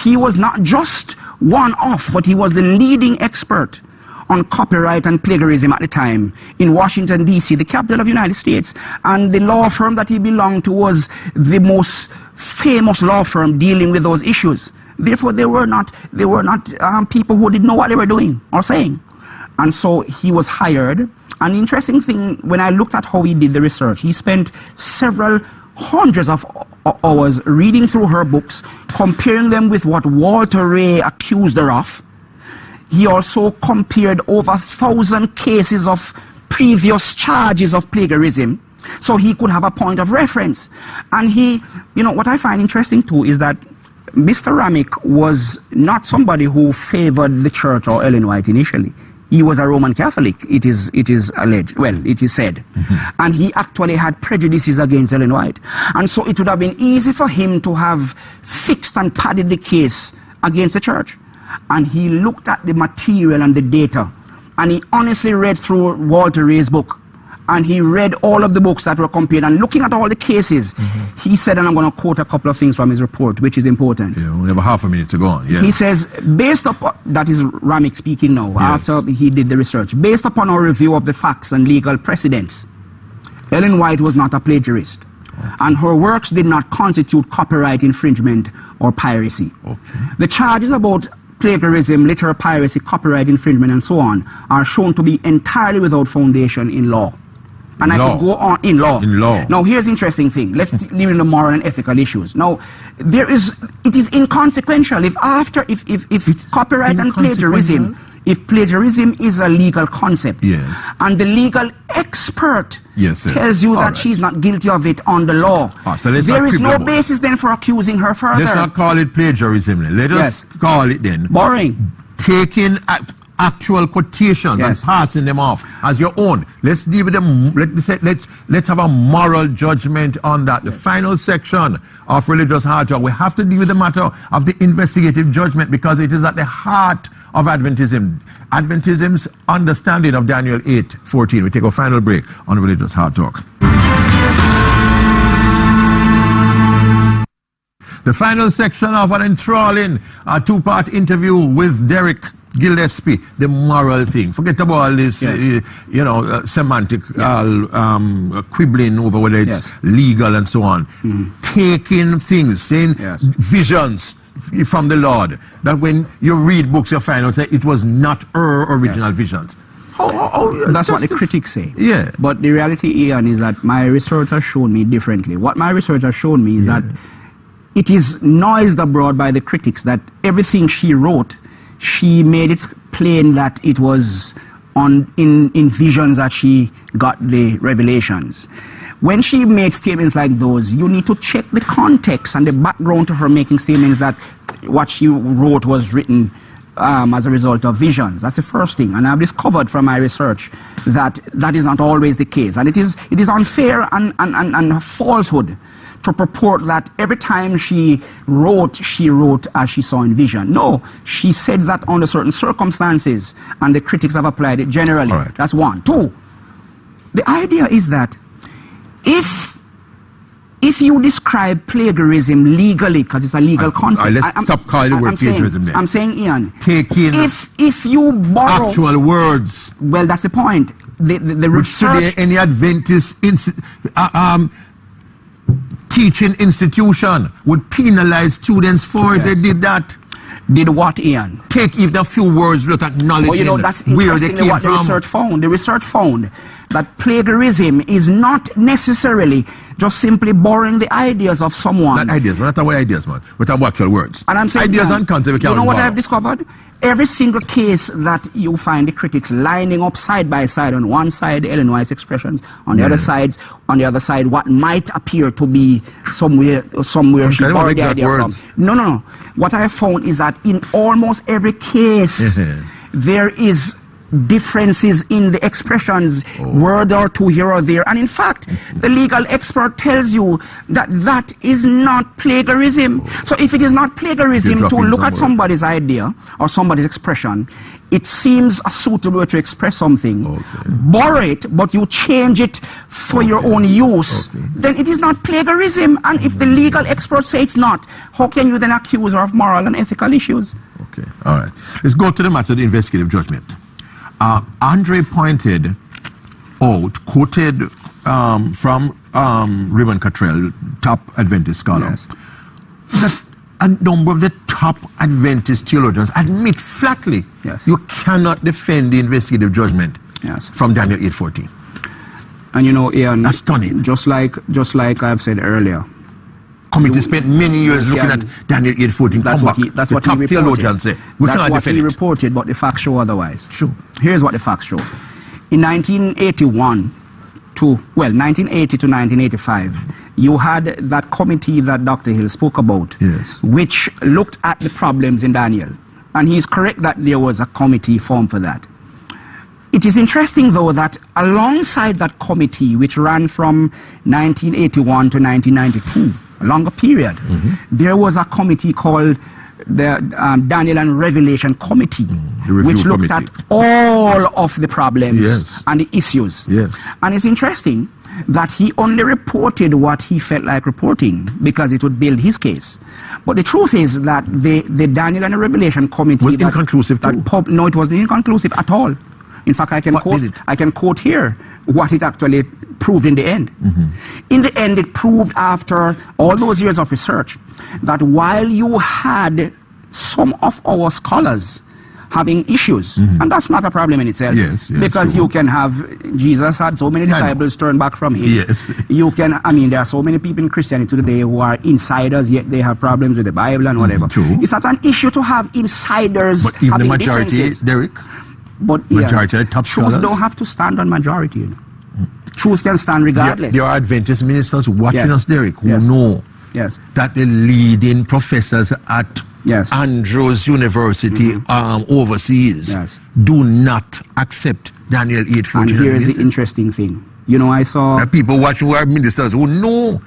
he was not just one-off, but he was the leading expert on copyright and plagiarism at the time in Washington, D.C., the capital of the United States. And the law firm that he belonged to was the most famous law firm dealing with those issues. Therefore, they were not people who didn't know what they were doing or saying. And so he was hired. An interesting thing, when I looked at how he did the research, he spent several hundreds of hours reading through her books, comparing them with what Walter Ray accused her of. He also compared over 1,000 cases of previous charges of plagiarism, so he could have a point of reference. And what I find interesting too is that Mr. Ramick was not somebody who favored the church or Ellen White initially. He was a Roman Catholic, it is alleged, well, it is said. And he actually had prejudices against Ellen White. And so it would have been easy for him to have fixed and padded the case against the church. And he looked at the material and the data, and he honestly read through Walter Ray's book, and he read all of the books that were compared, and looking at all the cases, he said, and I'm going to quote a couple of things from his report, which is important. Yeah, we have a half a minute to go on. Yeah. He says, based upon, that is Ramick speaking now, after he did the research, based upon our review of the facts and legal precedents, Ellen White was not a plagiarist, and her works did not constitute copyright infringement or piracy. The charges about plagiarism, literal piracy, copyright infringement, and so on, are shown to be entirely without foundation in law. And I could go on in law. Now, here's the interesting thing. Let's leave in the moral and ethical issues. Now, it is inconsequential if copyright and plagiarism, if plagiarism is a legal concept, and the legal expert tells you that she's not guilty of it on the law, so there is no basis then for accusing her further. Let's not call it plagiarism then. Let us call it then boring. Taking actual quotations and passing them off as your own. Let's deal with them. Let's have a moral judgment on that. The final section of Religious Hardtalk, we have to deal with the matter of the investigative judgment, because it is at the heart of Adventism. Adventism's understanding of Daniel 8:14. We take a final break on Religious Hardtalk. The final section of an enthralling two-part interview with Derrick Gillespie, the moral thing. Forget about all this, semantic quibbling over whether it's legal and so on. Taking things, saying visions from the Lord, that when you read books, you find out that it was not her original visions. That's what the critics say. Yeah. But the reality, Ian, is that my research has shown me differently. What my research has shown me is that it is noised abroad by the critics that everything she wrote, she made it plain that it was in visions that she got the revelations. When she made statements like those, you need to check the context and the background to her making statements that what she wrote was written as a result of visions. That's the first thing. And I've discovered from my research that that is not always the case. And it is unfair and falsehood to purport that every time she wrote as she saw in vision. No, she said that under certain circumstances, and the critics have applied it generally. All right. That's one. Two, the idea is that if you describe plagiarism legally, because it's a legal concept. Let's stop calling the word plagiarism then. I'm saying, Ian, taking if you borrow actual words. Well, that's the point. The research. Today, any Adventist teaching institution would penalize students for if they did that. Did what, Ian? Take even a few words without acknowledging that's where they came what from. The research found. The research found that plagiarism is not necessarily just simply borrowing the ideas of someone. Not ideas, we're not talking about ideas, man. We're talking about actual words. And I'm saying, ideas and concepts we can't You know what borrow. I've discovered? Every single case that you find the critics lining up side by side, on one side Ellen White's expressions, on the other side what might appear to be somewhere she borrowed the idea from. No. What I have found is that in almost every case there is differences in the expressions, word or two here or there. And in fact, the legal expert tells you that that is not plagiarism. So if it is not plagiarism to look at somebody's idea or somebody's expression, it seems a suitable way to express something. Borrow it, but you change it for your own use, then it is not plagiarism. And if the legal experts say it's not, how can you then accuse her of moral and ethical issues? Okay, all right. Let's go to the matter of the investigative judgment. Andre pointed out, quoted from Raymond Cottrell, top Adventist scholar, that a number of the top Adventist theologians admit flatly you cannot defend the investigative judgment from Daniel 8:14. And you know, Ian, that's stunning. Just like I've said earlier, committee spent many years looking at Daniel 8:14. That's what top theologians say. We cannot defend it. That's what he reported, but the facts show otherwise. Sure. Here's what the facts show. In 1980 to 1985, you had that committee that Dr. Hill spoke about, which looked at the problems in Daniel. And he's correct that there was a committee formed for that. It is interesting, though, that alongside that committee, which ran from 1981 to 1992, a longer period, there was a committee called the Daniel and Revelation Committee, which looked at all of the problems and the issues. And it's interesting that he only reported what he felt like reporting because it would build his case. But the truth is that the Daniel and the Revelation Committee was inconclusive too. No, it wasn't inconclusive at all. In fact, I can quote here what it actually proved in the end. In the end, it proved after all those years of research that while you had some of our scholars having issues, and that's not a problem in itself, because you can have, Jesus had so many disciples turn back from him. You can, there are so many people in Christianity today who are insiders, yet they have problems with the Bible and whatever. It's not an issue to have insiders but even having the majority, differences. Derrick, but majority of top truth scholars don't have to stand on majority. Truth can stand regardless. There are Adventist ministers watching us, Derrick, who know that the leading professors at Andrews University overseas do not accept Daniel 8:14. And here's the interesting thing. You know, I saw... There are people watching who are ministers who know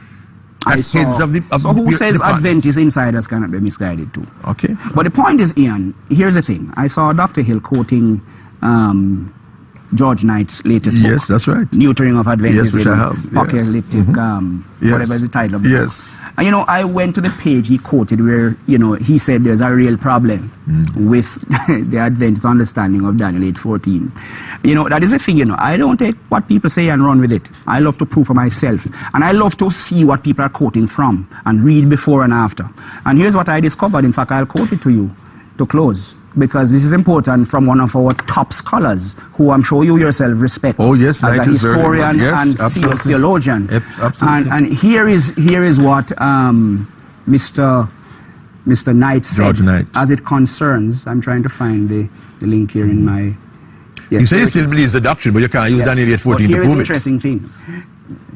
so who says Adventist insiders cannot be misguided too? Okay. But the point is, Ian, here's the thing. I saw Dr. Hill quoting George Knight's latest book. Yes, that's right. Neutering of Adventism. Yes, which I have. Apocalyptic, whatever is the title of the book. And, you know, I went to the page he quoted where, you know, he said there's a real problem with the Adventist understanding of Daniel 8:14. You know, that is the thing, you know. I don't take what people say and run with it. I love to prove for myself. And I love to see what people are quoting from and read before and after. And here's what I discovered. In fact, I'll quote it to you to close, because this is important from one of our top scholars, who I'm sure you yourself respect as a historian and theologian. Absolutely. And here is what Mr. Knight said, George Knight, as it concerns. I'm trying to find the link here in my... you say he still believes the doctrine, but you can't use Daniel 8:14 to prove it. Here's the interesting thing.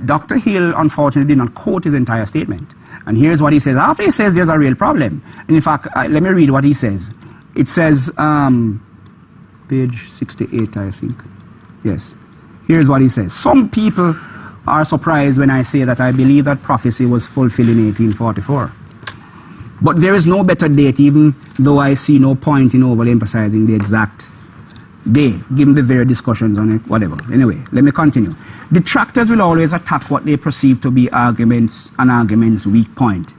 Dr. Hill, unfortunately, did not quote his entire statement. And here's what he says. After he says there's a real problem. And in fact, let me read what he says. It says, page 68, I think. Yes. Here's what he says. Some people are surprised when I say that I believe that prophecy was fulfilled in 1844. But there is no better date, even though I see no point in overemphasizing the exact day, given the various discussions on it, whatever. Anyway, let me continue. Detractors will always attack what they perceive to be an argument's weak point.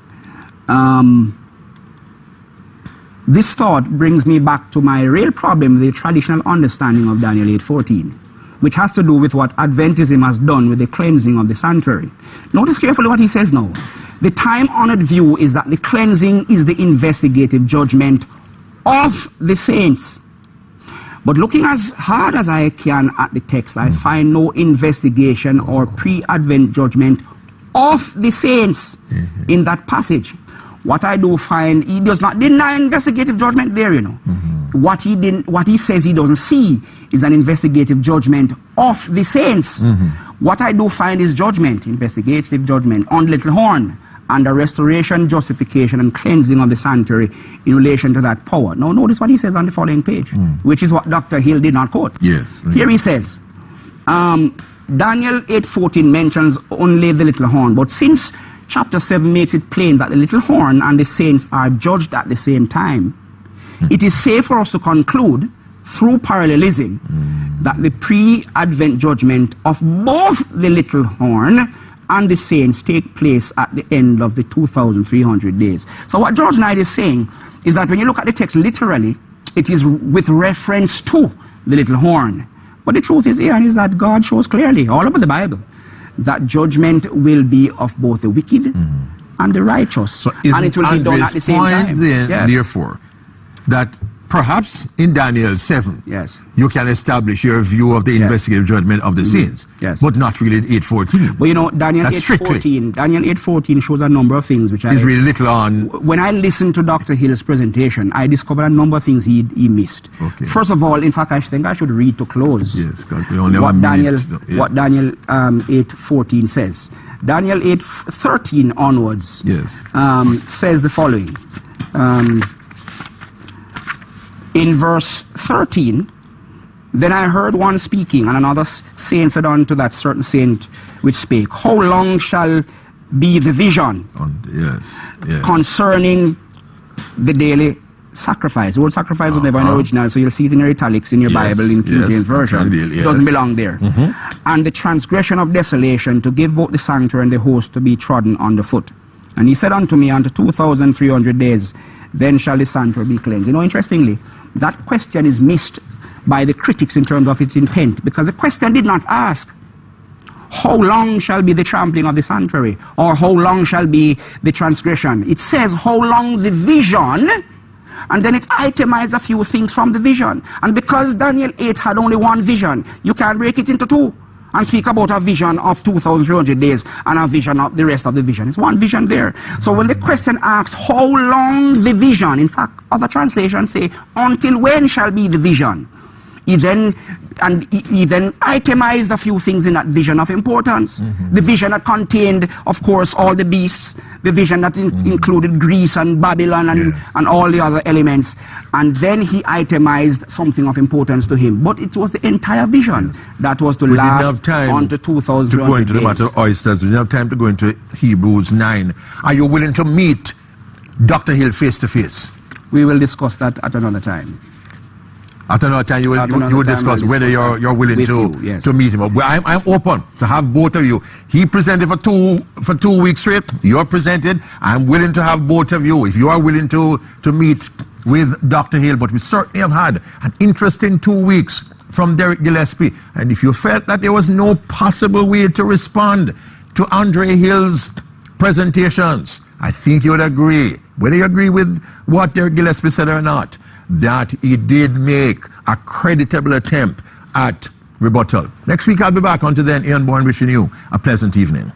This thought brings me back to my real problem, the traditional understanding of Daniel 8:14, which has to do with what Adventism has done with the cleansing of the sanctuary. Notice carefully what he says now. The time-honored view is that the cleansing is the investigative judgment of the saints. But looking as hard as I can at the text, I find no investigation or pre-Advent judgment of the saints in that passage. What I do find, he does not deny investigative judgment there, you know. What he says he doesn't see is an investigative judgment of the saints. What I do find is judgment, investigative judgment on Little Horn, and the restoration, justification, and cleansing of the sanctuary in relation to that power. Now notice what he says on the following page, which is what Dr. Hill did not quote. Yes. Here he says, Daniel 8:14 mentions only the little horn, but since chapter 7 makes it plain that the little horn and the saints are judged at the same time, it is safe for us to conclude, through parallelism, that the pre-Advent judgment of both the little horn and the saints take place at the end of the 2,300 days. So what George Knight is saying is that when you look at the text literally, it is with reference to the little horn. But the truth is here is that God shows clearly, all over the Bible, that judgment will be of both the wicked and the righteous. So and it will be done at the same time. Then, yes. Therefore, that perhaps in Daniel 7, yes, you can establish your view of the investigative judgment of the saints, yes, but not really in 8:14. Well, you know, Daniel 8:14 shows a number of things which is really little on. When I listened to Dr. Hill's presentation, I discovered a number of things he missed. Okay. First of all, in fact, I think I should read to close. Yes, because we only have a minute. What Daniel 8:14 says. Daniel 8:13 onwards, yes, says the following. In verse 13, then I heard one speaking, and another saint said unto that certain saint which spake, how long shall be the vision concerning the daily sacrifice? The word sacrifice was never in the original, so you'll see it in your italics in your Bible, in King James Version. It doesn't belong there. And the transgression of desolation, to give both the sanctuary and the host to be trodden underfoot. And he said unto me, unto 2,300 days, then shall the sanctuary be cleansed. You know, interestingly, that question is missed by the critics in terms of its intent, because the question did not ask, how long shall be the trampling of the sanctuary, or how long shall be the transgression. It says how long the vision, and then it itemized a few things from the vision. And because Daniel 8 had only one vision, you can't break it into two and speak about a vision of 2,300 days and a vision of the rest of the vision. It's one vision there. So when the question asks, how long the vision, in fact, other translations say, until when shall be the vision? He then itemized a few things in that vision of importance. The vision that contained, of course, all the beasts, the vision that included Greece and Babylon and all the other elements. And then he itemized something of importance to him. But it was the entire vision that was to last on to 2,300 to go into days. the matter of oysters. We didn't have time to go into Hebrews 9. Are you willing to meet Dr. Hill face to face? We will discuss that at another time. At another time, you will discuss whether you're willing to meet him. I'm open to have both of you. He presented for two weeks straight. You're presented. I'm willing to have both of you if you are willing to meet with Dr. Hill. But we certainly have had an interesting 2 weeks from Derrick Gillespie. And if you felt that there was no possible way to respond to Andre Hill's presentations, I think you would agree, whether you agree with what Derrick Gillespie said or not, that he did make a creditable attempt at rebuttal. Next week I'll be back. Until then, Ian Bourne wishing you a pleasant evening.